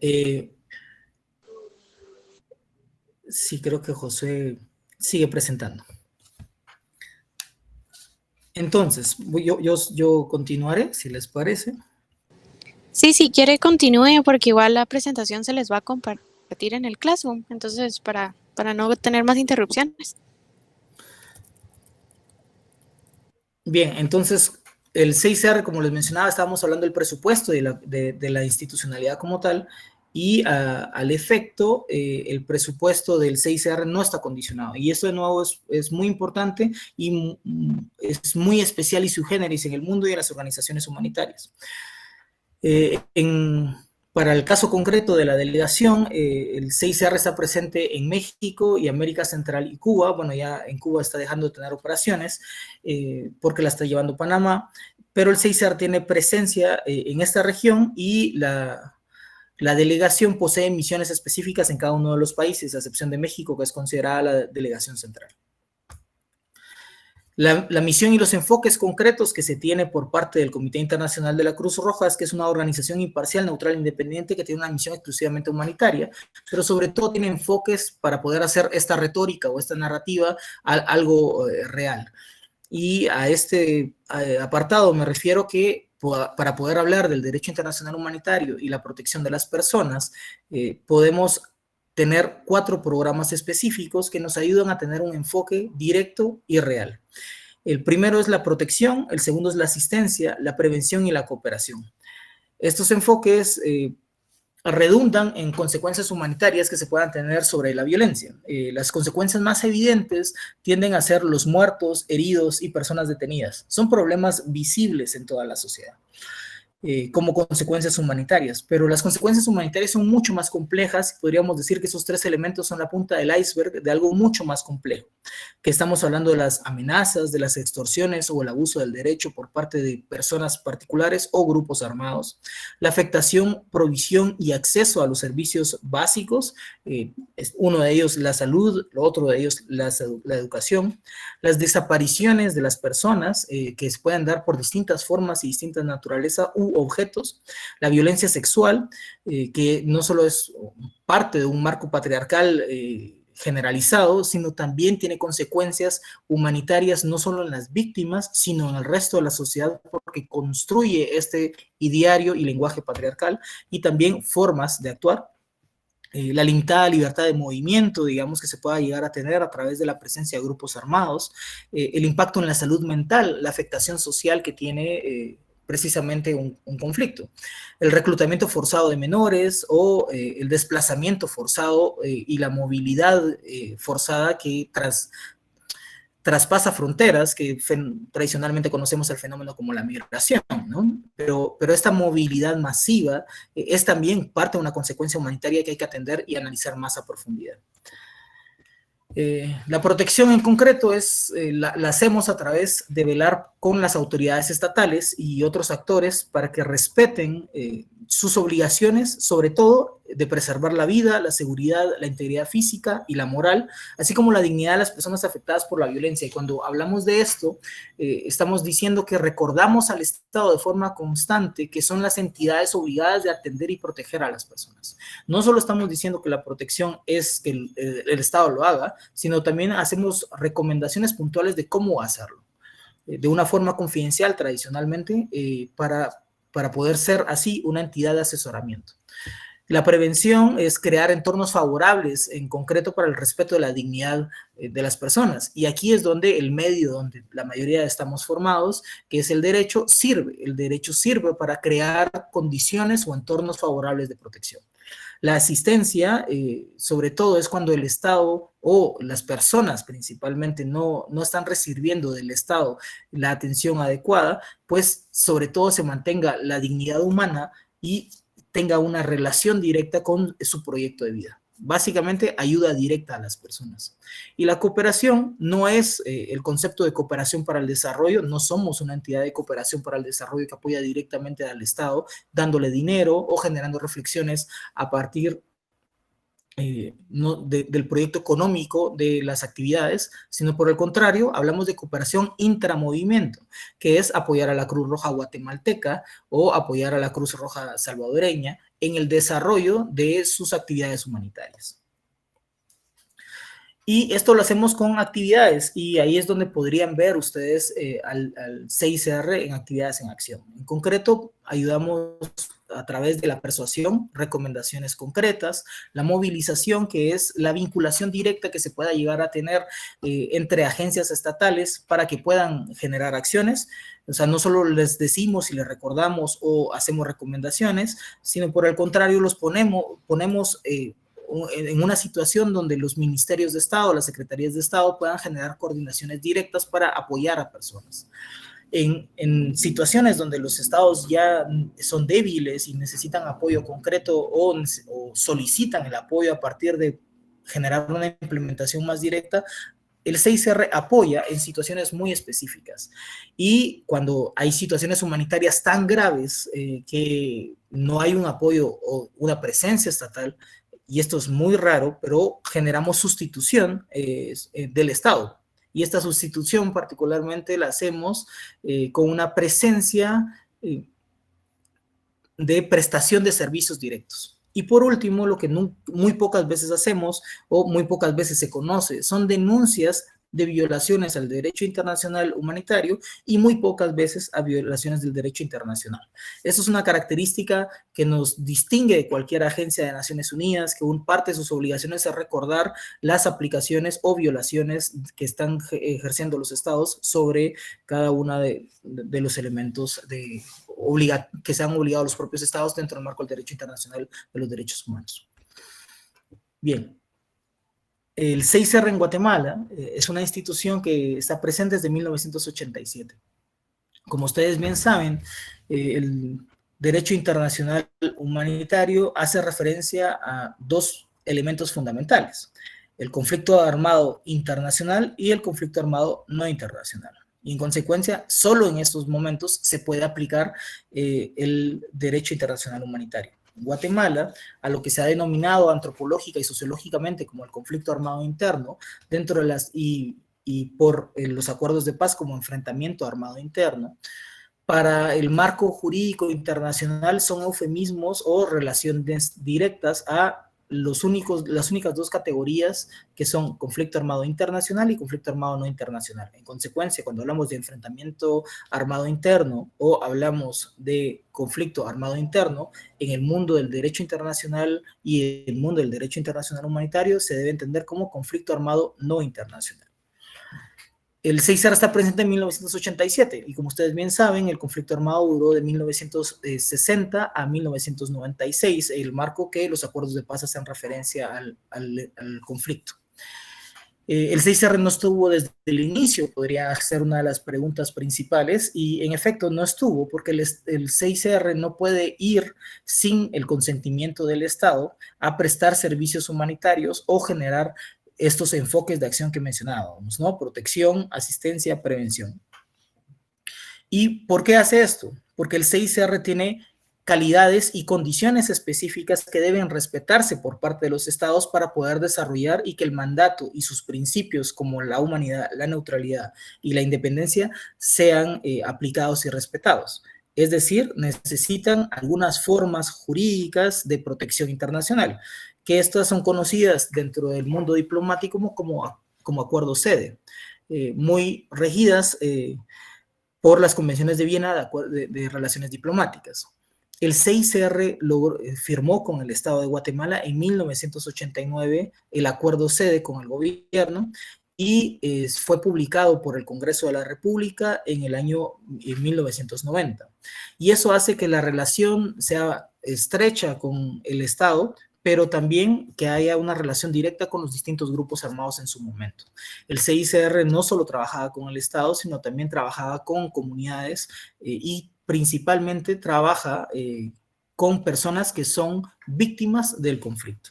sí, creo que Josué sigue presentando. Entonces, yo continuaré, si les parece. Sí, si quiere continúe, porque igual la presentación se les va a compartir en el Classroom, entonces para no tener más interrupciones. Bien, entonces... El CICR, como les mencionaba, estábamos hablando del presupuesto de la institucionalidad como tal, y al efecto, el presupuesto del CICR no está condicionado. Y esto de nuevo es muy importante y es muy especial y sui generis en el mundo y en las organizaciones humanitarias. Para el caso concreto de la delegación, el CICR está presente en México y América Central y Cuba. Bueno, ya en Cuba está dejando de tener operaciones porque la está llevando Panamá, pero el CICR tiene presencia en esta región y la delegación posee misiones específicas en cada uno de los países, a excepción de México, que es considerada la delegación central. La misión y los enfoques concretos que se tiene por parte del Comité Internacional de la Cruz Roja es que es una organización imparcial, neutral e independiente que tiene una misión exclusivamente humanitaria, pero sobre todo tiene enfoques para poder hacer esta retórica o esta narrativa algo real. Y a este apartado me refiero que para poder hablar del derecho internacional humanitario y la protección de las personas, podemos tener 4 programas específicos que nos ayudan a tener un enfoque directo y real. El primero es la protección, el segundo es la asistencia, la prevención y la cooperación. Estos enfoques redundan en consecuencias humanitarias que se puedan tener sobre la violencia. Las consecuencias más evidentes tienden a ser los muertos, heridos y personas detenidas. Son problemas visibles en toda la sociedad. Como consecuencias humanitarias, pero las consecuencias humanitarias son mucho más complejas. Podríamos decir que esos 3 elementos son la punta del iceberg de algo mucho más complejo, que estamos hablando de las amenazas, de las extorsiones o el abuso del derecho por parte de personas particulares o grupos armados, la afectación, provisión y acceso a los servicios básicos, uno de ellos la salud, lo otro de ellos la educación, las desapariciones de las personas que se pueden dar por distintas formas y distintas naturalezas u objetos, la violencia sexual, que no solo es parte de un marco patriarcal generalizado, sino también tiene consecuencias humanitarias no solo en las víctimas, sino en el resto de la sociedad, porque construye este ideario y lenguaje patriarcal, y también formas de actuar. La limitada libertad de movimiento, digamos, que se pueda llegar a tener a través de la presencia de grupos armados, el impacto en la salud mental, la afectación social que tiene precisamente un conflicto. El reclutamiento forzado de menores o el desplazamiento forzado y la movilidad forzada que traspasa fronteras, que tradicionalmente conocemos el fenómeno como la migración, ¿no? Pero esta movilidad masiva es también parte de una consecuencia humanitaria que hay que atender y analizar más a profundidad. La protección en concreto la hacemos a través de velar con las autoridades estatales y otros actores para que respeten sus obligaciones, sobre todo de preservar la vida, la seguridad, la integridad física y la moral, así como la dignidad de las personas afectadas por la violencia. Y cuando hablamos de esto, estamos diciendo que recordamos al Estado de forma constante que son las entidades obligadas de atender y proteger a las personas. No solo estamos diciendo que la protección es que el Estado lo haga, sino también hacemos recomendaciones puntuales de cómo hacerlo, de una forma confidencial tradicionalmente, para poder ser así una entidad de asesoramiento. La prevención es crear entornos favorables, en concreto para el respeto de la dignidad de las personas. Y aquí es donde el medio donde la mayoría estamos formados, que es el derecho, sirve. El derecho sirve para crear condiciones o entornos favorables de protección. La asistencia, sobre todo, es cuando el Estado o las personas principalmente no están recibiendo del Estado la atención adecuada, pues sobre todo se mantenga la dignidad humana y tenga una relación directa con su proyecto de vida. Básicamente, ayuda directa a las personas. Y la cooperación no es el concepto de cooperación para el desarrollo, no somos una entidad de cooperación para el desarrollo que apoya directamente al Estado, dándole dinero o generando reflexiones a partir del proyecto económico de las actividades, sino por el contrario, hablamos de cooperación intramovimiento, que es apoyar a la Cruz Roja guatemalteca o apoyar a la Cruz Roja salvadoreña en el desarrollo de sus actividades humanitarias. Y esto lo hacemos con actividades, y ahí es donde podrían ver ustedes al CICR en actividades en acción. En concreto, ayudamos a través de la persuasión, recomendaciones concretas, la movilización, que es la vinculación directa que se pueda llegar a tener entre agencias estatales para que puedan generar acciones. O sea, no solo les decimos y les recordamos o hacemos recomendaciones, sino por el contrario los ponemos en una situación donde los ministerios de Estado, las secretarías de Estado puedan generar coordinaciones directas para apoyar a personas. En situaciones donde los estados ya son débiles y necesitan apoyo concreto o solicitan el apoyo a partir de generar una implementación más directa, el 6R apoya en situaciones muy específicas. Y cuando hay situaciones humanitarias tan graves que no hay un apoyo o una presencia estatal, y esto es muy raro, pero generamos sustitución del Estado. Y esta sustitución particularmente la hacemos con una presencia de prestación de servicios directos. Y por último, lo que muy pocas veces hacemos o muy pocas veces se conoce son denuncias de violaciones al derecho internacional humanitario y muy pocas veces a violaciones del derecho internacional. Eso es una característica que nos distingue de cualquier agencia de Naciones Unidas, que parte de sus obligaciones es recordar las aplicaciones o violaciones que están ejerciendo los estados sobre cada uno de los elementos que se han obligado los propios estados dentro del marco del derecho internacional de los derechos humanos. Bien. El 6R en Guatemala es una institución que está presente desde 1987. Como ustedes bien saben, el derecho internacional humanitario hace referencia a dos elementos fundamentales: el conflicto armado internacional y el conflicto armado no internacional. Y en consecuencia, solo en estos momentos se puede aplicar el derecho internacional humanitario. Guatemala, a lo que se ha denominado antropológica y sociológicamente como el conflicto armado interno, dentro de y por los acuerdos de paz como enfrentamiento armado interno, para el marco jurídico internacional son eufemismos o relaciones directas a las únicas dos categorías que son conflicto armado internacional y conflicto armado no internacional. En consecuencia, cuando hablamos de enfrentamiento armado interno o hablamos de conflicto armado interno, en el mundo del derecho internacional y el mundo del derecho internacional humanitario se debe entender como conflicto armado no internacional. El 6R está presente en 1987 y como ustedes bien saben, el conflicto armado duró de 1960 a 1996, el marco que los acuerdos de paz hacen referencia al conflicto. El 6R no estuvo desde el inicio, podría ser una de las preguntas principales, y en efecto no estuvo porque el 6R no puede ir sin el consentimiento del Estado a prestar servicios humanitarios o generar estos enfoques de acción que mencionábamos, ¿no? Protección, asistencia, prevención. ¿Y por qué hace esto? Porque el 6R tiene calidades y condiciones específicas que deben respetarse por parte de los estados para poder desarrollar y que el mandato y sus principios como la humanidad, la neutralidad y la independencia sean aplicados y respetados. Es decir, necesitan algunas formas jurídicas de protección internacional, que estas son conocidas dentro del mundo diplomático como acuerdos sede, muy regidas por las convenciones de Viena de relaciones diplomáticas. El 6R firmó con el Estado de Guatemala en 1989 el acuerdo sede con el gobierno y fue publicado por el Congreso de la República en el año 1990. Y eso hace que la relación sea estrecha con el Estado, pero también que haya una relación directa con los distintos grupos armados en su momento. El 6R no solo trabajaba con el Estado, sino también trabajaba con comunidades y principalmente trabaja con personas que son víctimas del conflicto.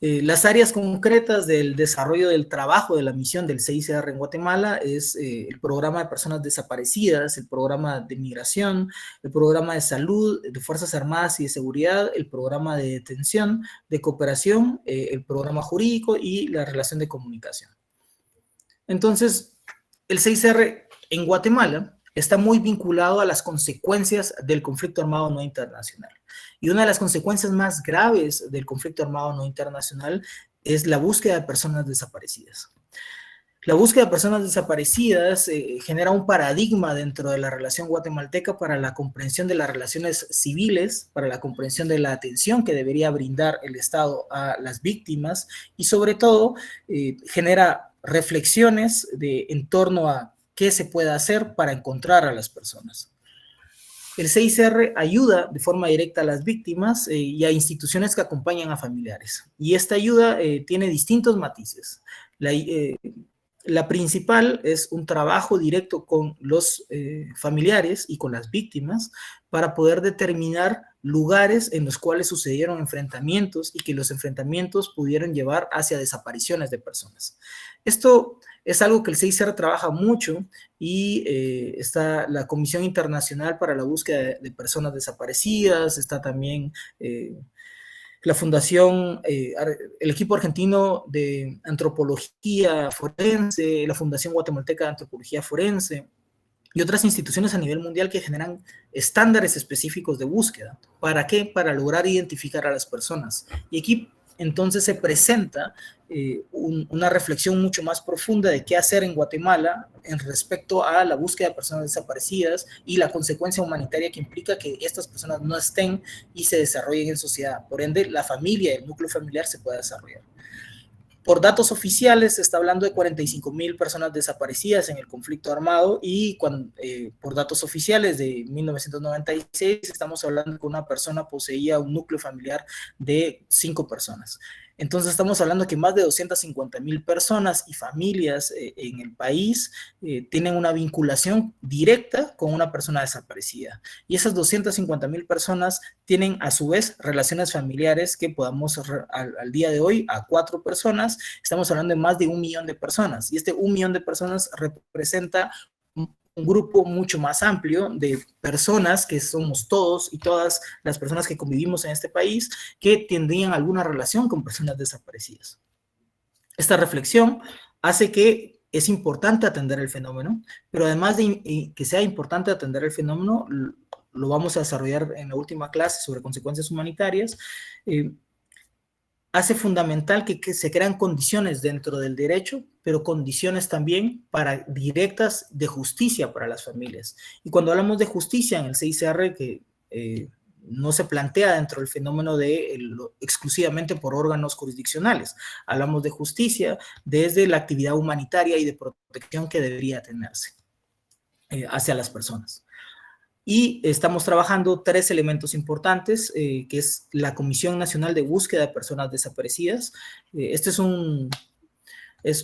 Las áreas concretas del desarrollo del trabajo de la misión del 6R en Guatemala es el programa de personas desaparecidas, el programa de migración, el programa de salud, de Fuerzas Armadas y de Seguridad, el programa de detención, de cooperación, el programa jurídico y la relación de comunicación. Entonces, el 6R en Guatemala está muy vinculado a las consecuencias del conflicto armado no internacional. Y una de las consecuencias más graves del conflicto armado no internacional es la búsqueda de personas desaparecidas. La búsqueda de personas desaparecidas genera un paradigma dentro de la relación guatemalteca para la comprensión de las relaciones civiles, para la comprensión de la atención que debería brindar el Estado a las víctimas y sobre todo genera reflexiones en torno a qué se puede hacer para encontrar a las personas. El 6R ayuda de forma directa a las víctimas y a instituciones que acompañan a familiares. Y esta ayuda tiene distintos matices. La La principal es un trabajo directo con los familiares y con las víctimas para poder determinar lugares en los cuales sucedieron enfrentamientos y que los enfrentamientos pudieran llevar hacia desapariciones de personas. Esto es algo que el CICR trabaja mucho y está la Comisión Internacional para la Búsqueda de Personas Desaparecidas, está también la fundación, el equipo argentino de antropología forense, la Fundación Guatemalteca de Antropología Forense y otras instituciones a nivel mundial que generan estándares específicos de búsqueda. ¿Para qué? Para lograr identificar a las personas. Y aquí entonces se presenta una reflexión mucho más profunda de qué hacer en Guatemala en respecto a la búsqueda de personas desaparecidas y la consecuencia humanitaria que implica que estas personas no estén y se desarrollen en sociedad. Por ende, la familia, el núcleo familiar se puede desarrollar. Por datos oficiales se está hablando de 45,000 personas desaparecidas en el conflicto armado y por datos oficiales de 1996 estamos hablando que una persona poseía un núcleo familiar de 5 personas. Entonces estamos hablando que más de 250,000 personas y familias en el país tienen una vinculación directa con una persona desaparecida. Y esas 250,000 personas tienen a su vez relaciones familiares que podamos al día de hoy a 4 personas, estamos hablando de más de 1 millón de personas. Y este 1 millón de personas representa un grupo mucho más amplio de personas que somos todos y todas las personas que convivimos en este país que tendrían alguna relación con personas desaparecidas. Esta reflexión hace que es importante atender el fenómeno, pero además de que sea importante atender el fenómeno, lo vamos a desarrollar en la última clase sobre consecuencias humanitarias, hace fundamental que se crean condiciones dentro del derecho, pero condiciones también directas de justicia para las familias. Y cuando hablamos de justicia en el CICR, que no se plantea dentro del fenómeno exclusivamente por órganos jurisdiccionales, hablamos de justicia desde la actividad humanitaria y de protección que debería tenerse hacia las personas. Y estamos trabajando 3 elementos importantes, que es la Comisión Nacional de Búsqueda de Personas Desaparecidas. Este es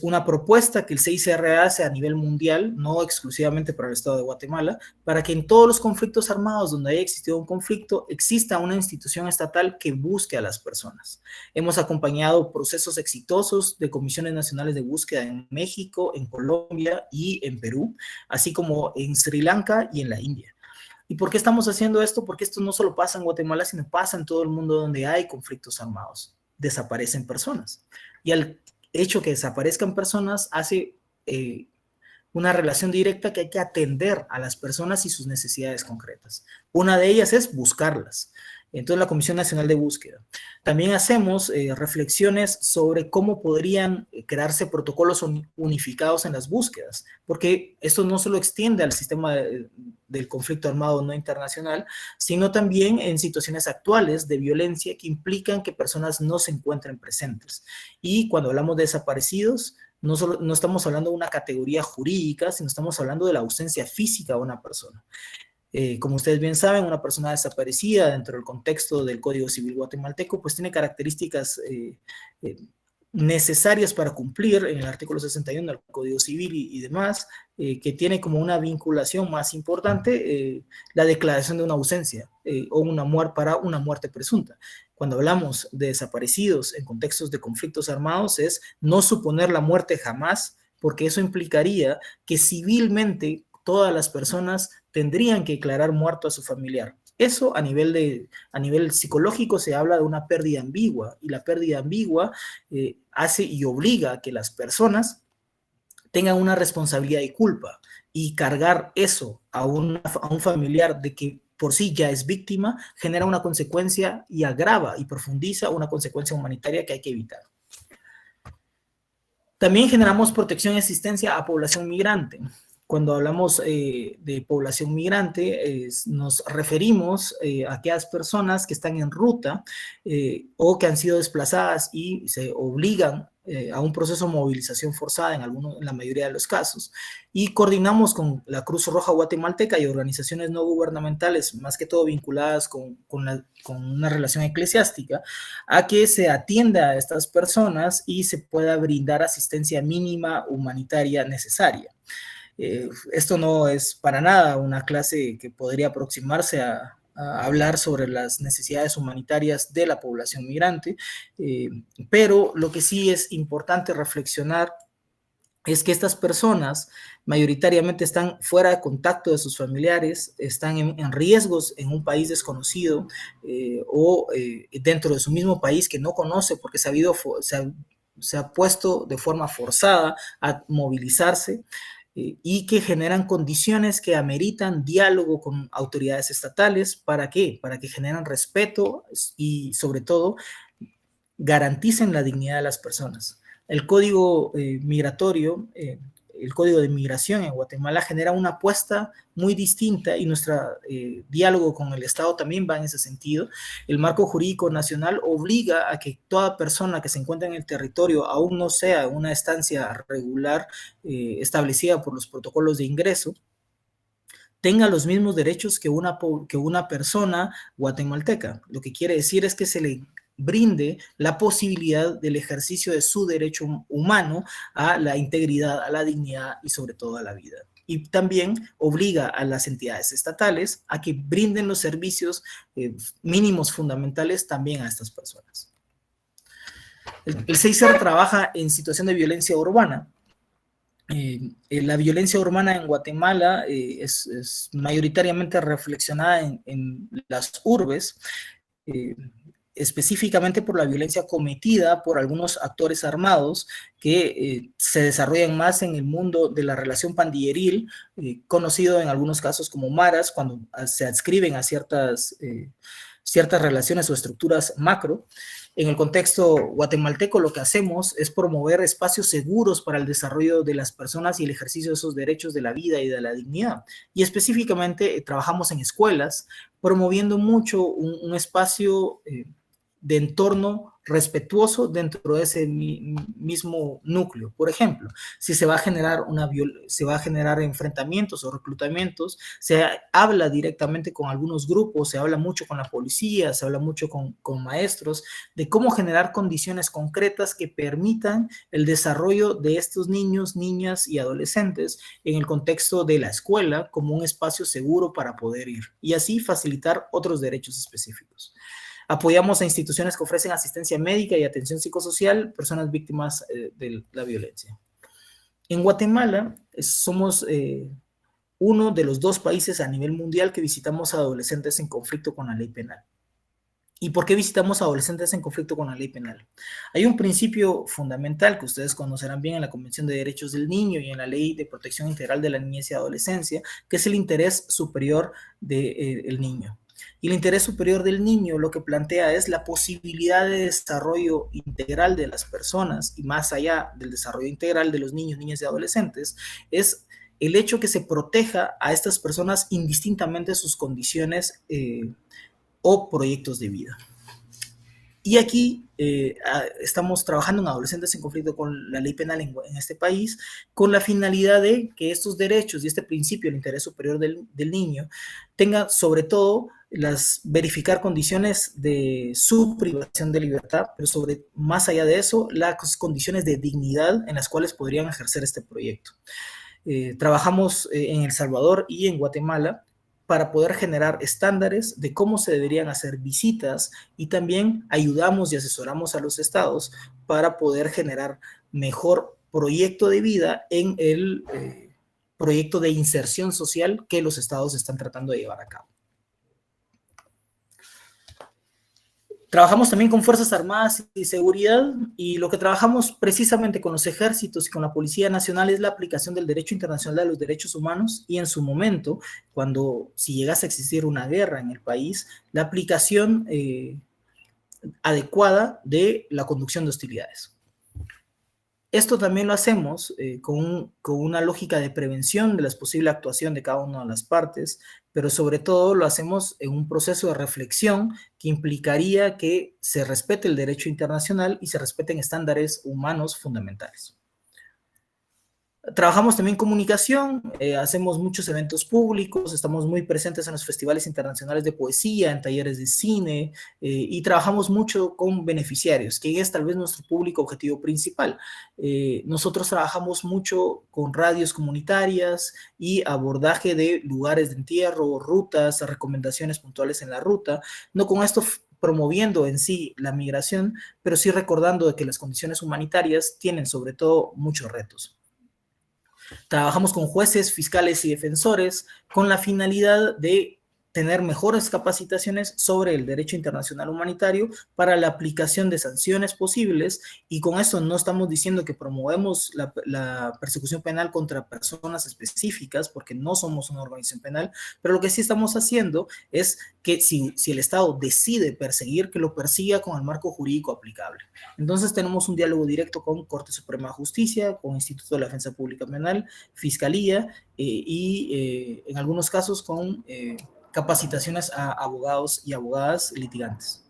una propuesta que el CICR hace a nivel mundial, no exclusivamente para el Estado de Guatemala, para que en todos los conflictos armados donde haya existido un conflicto, exista una institución estatal que busque a las personas. Hemos acompañado procesos exitosos de comisiones nacionales de búsqueda en México, en Colombia y en Perú, así como en Sri Lanka y en la India. ¿Y por qué estamos haciendo esto? Porque esto no solo pasa en Guatemala, sino pasa en todo el mundo donde hay conflictos armados. Desaparecen personas. Y al hecho que desaparezcan personas hace una relación directa que hay que atender a las personas y sus necesidades concretas. Una de ellas es buscarlas. Entonces, la Comisión Nacional de Búsqueda. También hacemos reflexiones sobre cómo podrían crearse protocolos unificados en las búsquedas, porque esto no solo extiende al sistema del conflicto armado no internacional, sino también en situaciones actuales de violencia que implican que personas no se encuentren presentes. Y cuando hablamos de desaparecidos, no estamos hablando de una categoría jurídica, sino estamos hablando de la ausencia física de una persona. Como ustedes bien saben, una persona desaparecida dentro del contexto del Código Civil guatemalteco, pues tiene características necesarias para cumplir en el artículo 61 del Código Civil y demás, que tiene como una vinculación más importante la declaración de una ausencia o para una muerte presunta. Cuando hablamos de desaparecidos en contextos de conflictos armados es no suponer la muerte jamás, porque eso implicaría que civilmente todas las personas tendrían que declarar muerto a su familiar. Eso a nivel psicológico se habla de una pérdida ambigua, y la pérdida ambigua hace y obliga a que las personas tengan una responsabilidad y culpa, y cargar eso a un familiar de que por sí ya es víctima, genera una consecuencia y agrava y profundiza una consecuencia humanitaria que hay que evitar. También generamos protección y asistencia a población migrante. Cuando hablamos de población migrante, nos referimos a aquellas personas que están en ruta o que han sido desplazadas y se obligan a un proceso de movilización forzada en la mayoría de los casos, y coordinamos con la Cruz Roja Guatemalteca y organizaciones no gubernamentales, más que todo vinculadas con una relación eclesiástica, a que se atienda a estas personas y se pueda brindar asistencia mínima humanitaria necesaria. Esto no es para nada una clase que podría aproximarse a hablar sobre las necesidades humanitarias de la población migrante, pero lo que sí es importante reflexionar es que estas personas mayoritariamente están fuera de contacto de sus familiares, están en riesgos en un país desconocido o dentro de su mismo país que no conoce porque se ha puesto de forma forzada a movilizarse, y que generan condiciones que ameritan diálogo con autoridades estatales. ¿Para qué? Para que generen respeto y, sobre todo, garanticen la dignidad de las personas. El código migratorio, el código de migración en Guatemala genera una apuesta muy distinta y nuestro diálogo con el Estado también va en ese sentido. El marco jurídico nacional obliga a que toda persona que se encuentra en el territorio, aún no sea una estancia regular establecida por los protocolos de ingreso, tenga los mismos derechos que una persona guatemalteca. Lo que quiere decir es que se le brinde la posibilidad del ejercicio de su derecho humano a la integridad, a la dignidad y sobre todo a la vida. Y también obliga a las entidades estatales a que brinden los servicios mínimos fundamentales también a estas personas. El CICER trabaja en situación de violencia urbana. La violencia urbana en Guatemala es mayoritariamente reflexionada en las urbes, específicamente por la violencia cometida por algunos actores armados que se desarrollan más en el mundo de la relación pandilleril, conocido en algunos casos como maras, cuando se adscriben a ciertas relaciones o estructuras macro. En el contexto guatemalteco, lo que hacemos es promover espacios seguros para el desarrollo de las personas y el ejercicio de esos derechos de la vida y de la dignidad. Y específicamente trabajamos en escuelas, promoviendo mucho un espacio de entorno respetuoso dentro de ese mismo núcleo. Por ejemplo, si se va a generar enfrentamientos o reclutamientos, se habla directamente con algunos grupos, se habla mucho con la policía, se habla mucho con maestros, de cómo generar condiciones concretas que permitan el desarrollo de estos niños, niñas y adolescentes en el contexto de la escuela como un espacio seguro para poder ir y así facilitar otros derechos específicos. Apoyamos a instituciones que ofrecen asistencia médica y atención psicosocial a personas víctimas de la violencia. En Guatemala somos uno de los 2 países a nivel mundial que visitamos a adolescentes en conflicto con la ley penal. ¿Y por qué visitamos a adolescentes en conflicto con la ley penal? Hay un principio fundamental que ustedes conocerán bien en la Convención de Derechos del Niño y en la Ley de Protección Integral de la Niñez y Adolescencia, que es el interés superior del niño. Y el interés superior del niño lo que plantea es la posibilidad de desarrollo integral de las personas, y más allá del desarrollo integral de los niños, niñas y adolescentes, es el hecho que se proteja a estas personas indistintamente de sus condiciones o proyectos de vida. Y aquí estamos trabajando en adolescentes en conflicto con la ley penal en este país, con la finalidad de que estos derechos y este principio del interés superior del niño tenga sobre todo verificar condiciones de su privación de libertad, pero más allá de eso, las condiciones de dignidad en las cuales podrían ejercer este proyecto. Trabajamos en El Salvador y en Guatemala para poder generar estándares de cómo se deberían hacer visitas, y también ayudamos y asesoramos a los estados para poder generar mejor proyecto de vida en el proyecto de inserción social que los estados están tratando de llevar a cabo. Trabajamos también con Fuerzas Armadas y Seguridad, y lo que trabajamos precisamente con los ejércitos y con la Policía Nacional es la aplicación del derecho internacional de los derechos humanos, y en su momento, si llegase a existir una guerra en el país, la aplicación adecuada de la conducción de hostilidades. Esto también lo hacemos con una lógica de prevención de la posible actuación de cada una de las partes, pero sobre todo lo hacemos en un proceso de reflexión que implicaría que se respete el derecho internacional y se respeten estándares humanos fundamentales. Trabajamos también comunicación, hacemos muchos eventos públicos, estamos muy presentes en los festivales internacionales de poesía, en talleres de cine, y trabajamos mucho con beneficiarios, que es tal vez nuestro público objetivo principal. Nosotros trabajamos mucho con radios comunitarias y abordaje de lugares de entierro, rutas, recomendaciones puntuales en la ruta, no con esto promoviendo en sí la migración, pero sí recordando de que las condiciones humanitarias tienen sobre todo muchos retos. Trabajamos con jueces, fiscales y defensores con la finalidad de tener mejores capacitaciones sobre el derecho internacional humanitario para la aplicación de sanciones posibles, y con eso no estamos diciendo que promovemos la persecución penal contra personas específicas, porque no somos una organización penal, pero lo que sí estamos haciendo es que si el Estado decide perseguir, que lo persiga con el marco jurídico aplicable. Entonces tenemos un diálogo directo con Corte Suprema de Justicia, con Instituto de la Defensa Pública Penal, Fiscalía, y en algunos casos con capacitaciones a abogados y abogadas litigantes.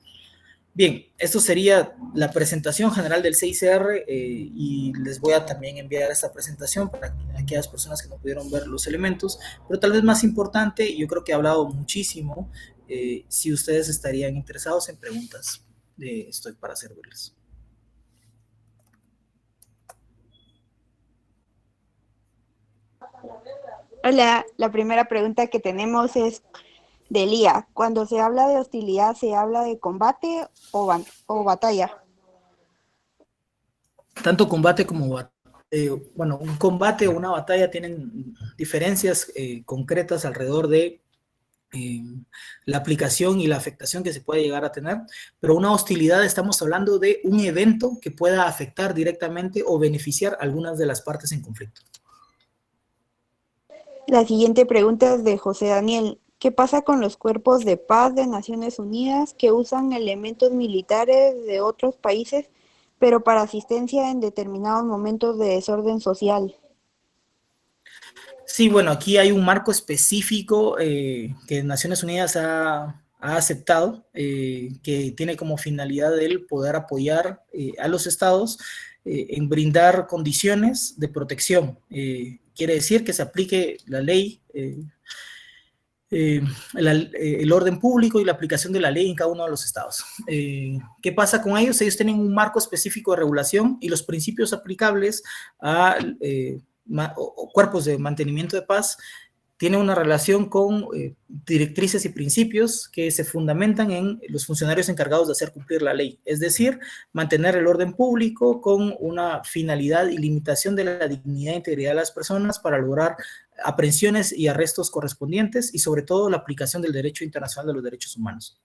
Bien, esto sería la presentación general del CICR, y les voy a también enviar esta presentación para aquellas personas que no pudieron ver los elementos, pero tal vez más importante, yo creo que he hablado muchísimo, si ustedes estarían interesados en preguntas, estoy para servirles. Hola, la primera pregunta que tenemos es de Lía. Cuando se habla de hostilidad, ¿se habla de combate o batalla? Tanto combate como bueno, un combate o una batalla tienen diferencias concretas alrededor de la aplicación y la afectación que se puede llegar a tener, pero una hostilidad estamos hablando de un evento que pueda afectar directamente o beneficiar a algunas de las partes en conflicto. La siguiente pregunta es de José Daniel. ¿Qué pasa con los cuerpos de paz de Naciones Unidas que usan elementos militares de otros países, pero para asistencia en determinados momentos de desorden social? Sí, bueno, aquí hay un marco específico que Naciones Unidas ha aceptado, que tiene como finalidad el poder apoyar a los estados en brindar condiciones de protección. Quiere decir que se aplique la ley, el orden público y la aplicación de la ley en cada uno de los estados. ¿Qué pasa con ellos? Ellos tienen un marco específico de regulación y los principios aplicables a cuerpos de mantenimiento de paz tienen una relación con directrices y principios que se fundamentan en los funcionarios encargados de hacer cumplir la ley, es decir, mantener el orden público con una finalidad y limitación de la dignidad e integridad de las personas para lograr aprehensiones y arrestos correspondientes, y sobre todo la aplicación del derecho internacional de los derechos humanos.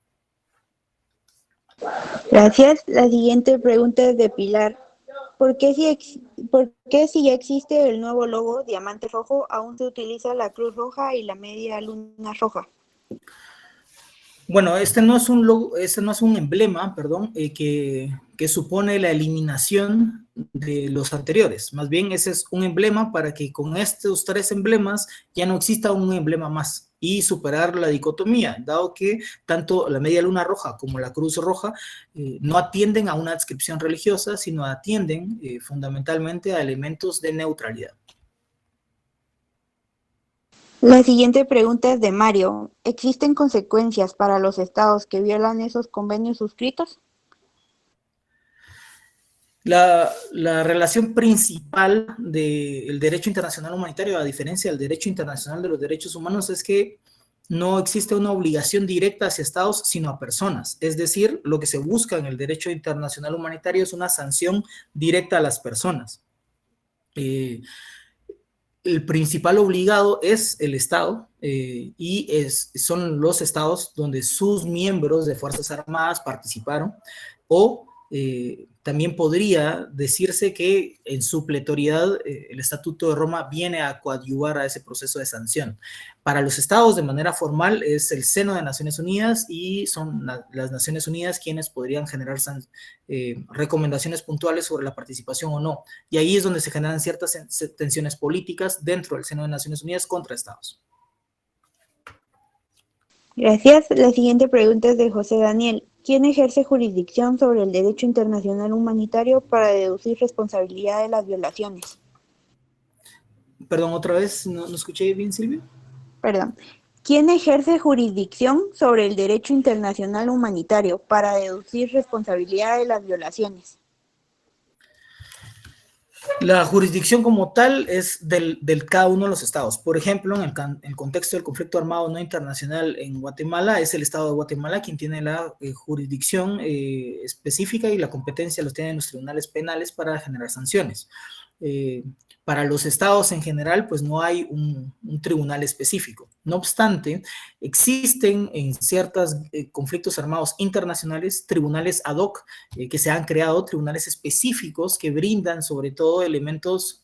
Gracias. La siguiente pregunta es de Pilar. ¿Por qué si ya existe el nuevo logo Diamante Rojo, aún se utiliza la Cruz Roja y la Media Luna Roja? Bueno, este no es un logo, este no es un emblema, perdón, que supone la eliminación de los anteriores. Más bien, ese es un emblema para que con estos 3 emblemas ya no exista un emblema más y superar la dicotomía, dado que tanto la Media Luna Roja como la Cruz Roja no atienden a una adscripción religiosa, sino atienden fundamentalmente a elementos de neutralidad. La siguiente pregunta es de Mario. ¿Existen consecuencias para los estados que violan esos convenios suscritos? La relación principal del derecho internacional humanitario, a diferencia del derecho internacional de los derechos humanos, es que no existe una obligación directa hacia estados, sino a personas. Es decir, lo que se busca en el derecho internacional humanitario es una sanción directa a las personas. El principal obligado es el Estado, y son los estados donde sus miembros de Fuerzas Armadas participaron, o también podría decirse que en su pletoriedad el Estatuto de Roma viene a coadyuvar a ese proceso de sanción. Para los estados, de manera formal, es el seno de Naciones Unidas y son las Naciones Unidas quienes podrían generar recomendaciones puntuales sobre la participación o no. Y ahí es donde se generan ciertas tensiones políticas dentro del seno de Naciones Unidas contra estados. Gracias. La siguiente pregunta es de José Daniel. ¿Quién ejerce jurisdicción sobre el derecho internacional humanitario para deducir responsabilidad de las violaciones? Perdón, otra vez, no escuché bien, Silvia. Perdón. ¿Quién ejerce jurisdicción sobre el derecho internacional humanitario para deducir responsabilidad de las violaciones? La jurisdicción como tal es del cada uno de los estados. Por ejemplo, en el contexto del conflicto armado no internacional en Guatemala, es el estado de Guatemala quien tiene la jurisdicción específica y la competencia los tienen los tribunales penales para generar sanciones. Para los estados en general, pues no hay un tribunal específico. No obstante, existen en ciertos conflictos armados internacionales tribunales ad hoc que se han creado, tribunales específicos que brindan sobre todo elementos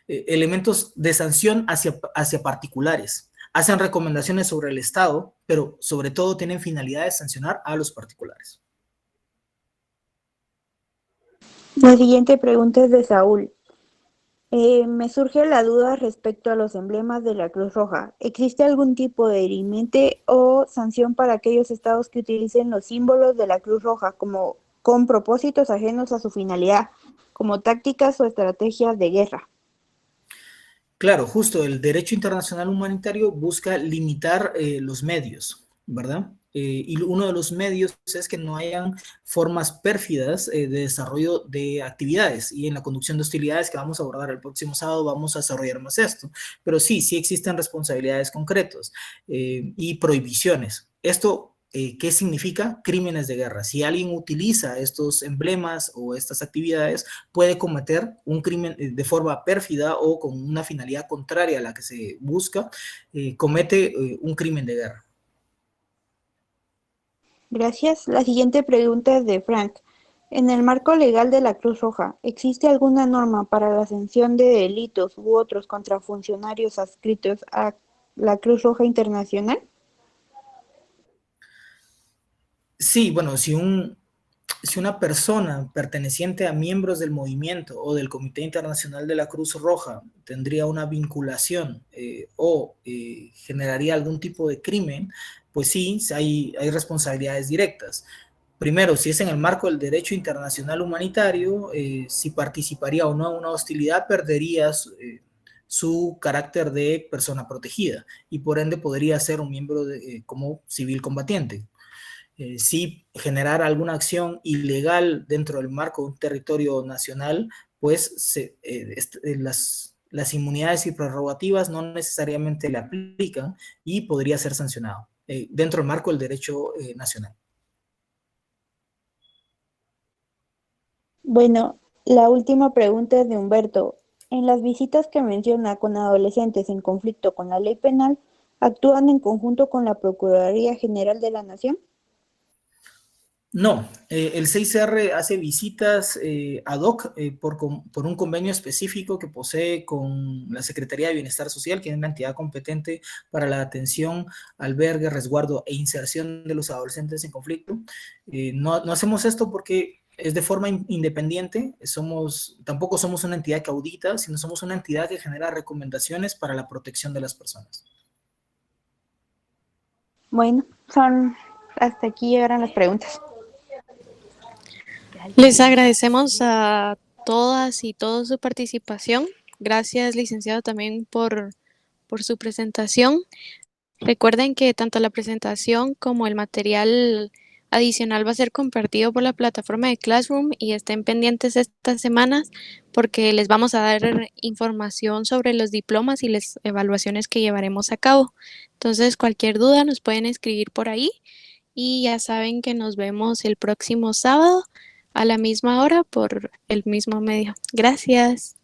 de sanción hacia particulares. Hacen recomendaciones sobre el Estado, pero sobre todo tienen finalidad de sancionar a los particulares. La siguiente pregunta es de Saúl. Me surge la duda respecto a los emblemas de la Cruz Roja. ¿Existe algún tipo de dirimiente o sanción para aquellos estados que utilicen los símbolos de la Cruz Roja como con propósitos ajenos a su finalidad, como tácticas o estrategias de guerra? Claro, justo el derecho internacional humanitario busca limitar los medios, ¿verdad? Y uno de los medios es que no hayan formas pérfidas de desarrollo de actividades, y en la conducción de hostilidades que vamos a abordar el próximo sábado vamos a desarrollar más esto, pero sí existen responsabilidades concretas y prohibiciones. Esto, ¿qué significa? Crímenes de guerra. Si alguien utiliza estos emblemas o estas actividades, puede cometer un crimen de forma pérfida o con una finalidad contraria a la que se busca, comete un crimen de guerra. Gracias. La siguiente pregunta es de Frank. En el marco legal de la Cruz Roja, ¿existe alguna norma para la sanción de delitos u otros contra funcionarios adscritos a la Cruz Roja Internacional? Sí, bueno, si una persona perteneciente a miembros del movimiento o del Comité Internacional de la Cruz Roja tendría una vinculación o generaría algún tipo de crimen, pues sí, hay responsabilidades directas. Primero, si es en el marco del derecho internacional humanitario, si participaría o no en una hostilidad, perdería su carácter de persona protegida y por ende podría ser un miembro como civil combatiente. Si generar alguna acción ilegal dentro del marco de un territorio nacional, pues las inmunidades y prerrogativas no necesariamente le aplican y podría ser sancionado dentro del marco del derecho nacional. Bueno, la última pregunta es de Humberto. En las visitas que menciona con adolescentes en conflicto con la ley penal, ¿actúan en conjunto con la Procuraduría General de la Nación? No, el 6R hace visitas ad hoc por un convenio específico que posee con la Secretaría de Bienestar Social, que es la entidad competente para la atención, albergue, resguardo e inserción de los adolescentes en conflicto. No hacemos esto porque es de forma independiente, tampoco somos una entidad que audita, sino somos una entidad que genera recomendaciones para la protección de las personas. Bueno, hasta aquí llegaron las preguntas. Les agradecemos a todas y todos su participación. Gracias, licenciado, también por su presentación. Recuerden que tanto la presentación como el material adicional va a ser compartido por la plataforma de Classroom y estén pendientes estas semanas porque les vamos a dar información sobre los diplomas y las evaluaciones que llevaremos a cabo. Entonces, cualquier duda nos pueden escribir por ahí y ya saben que nos vemos el próximo sábado a la misma hora por el mismo medio. Gracias.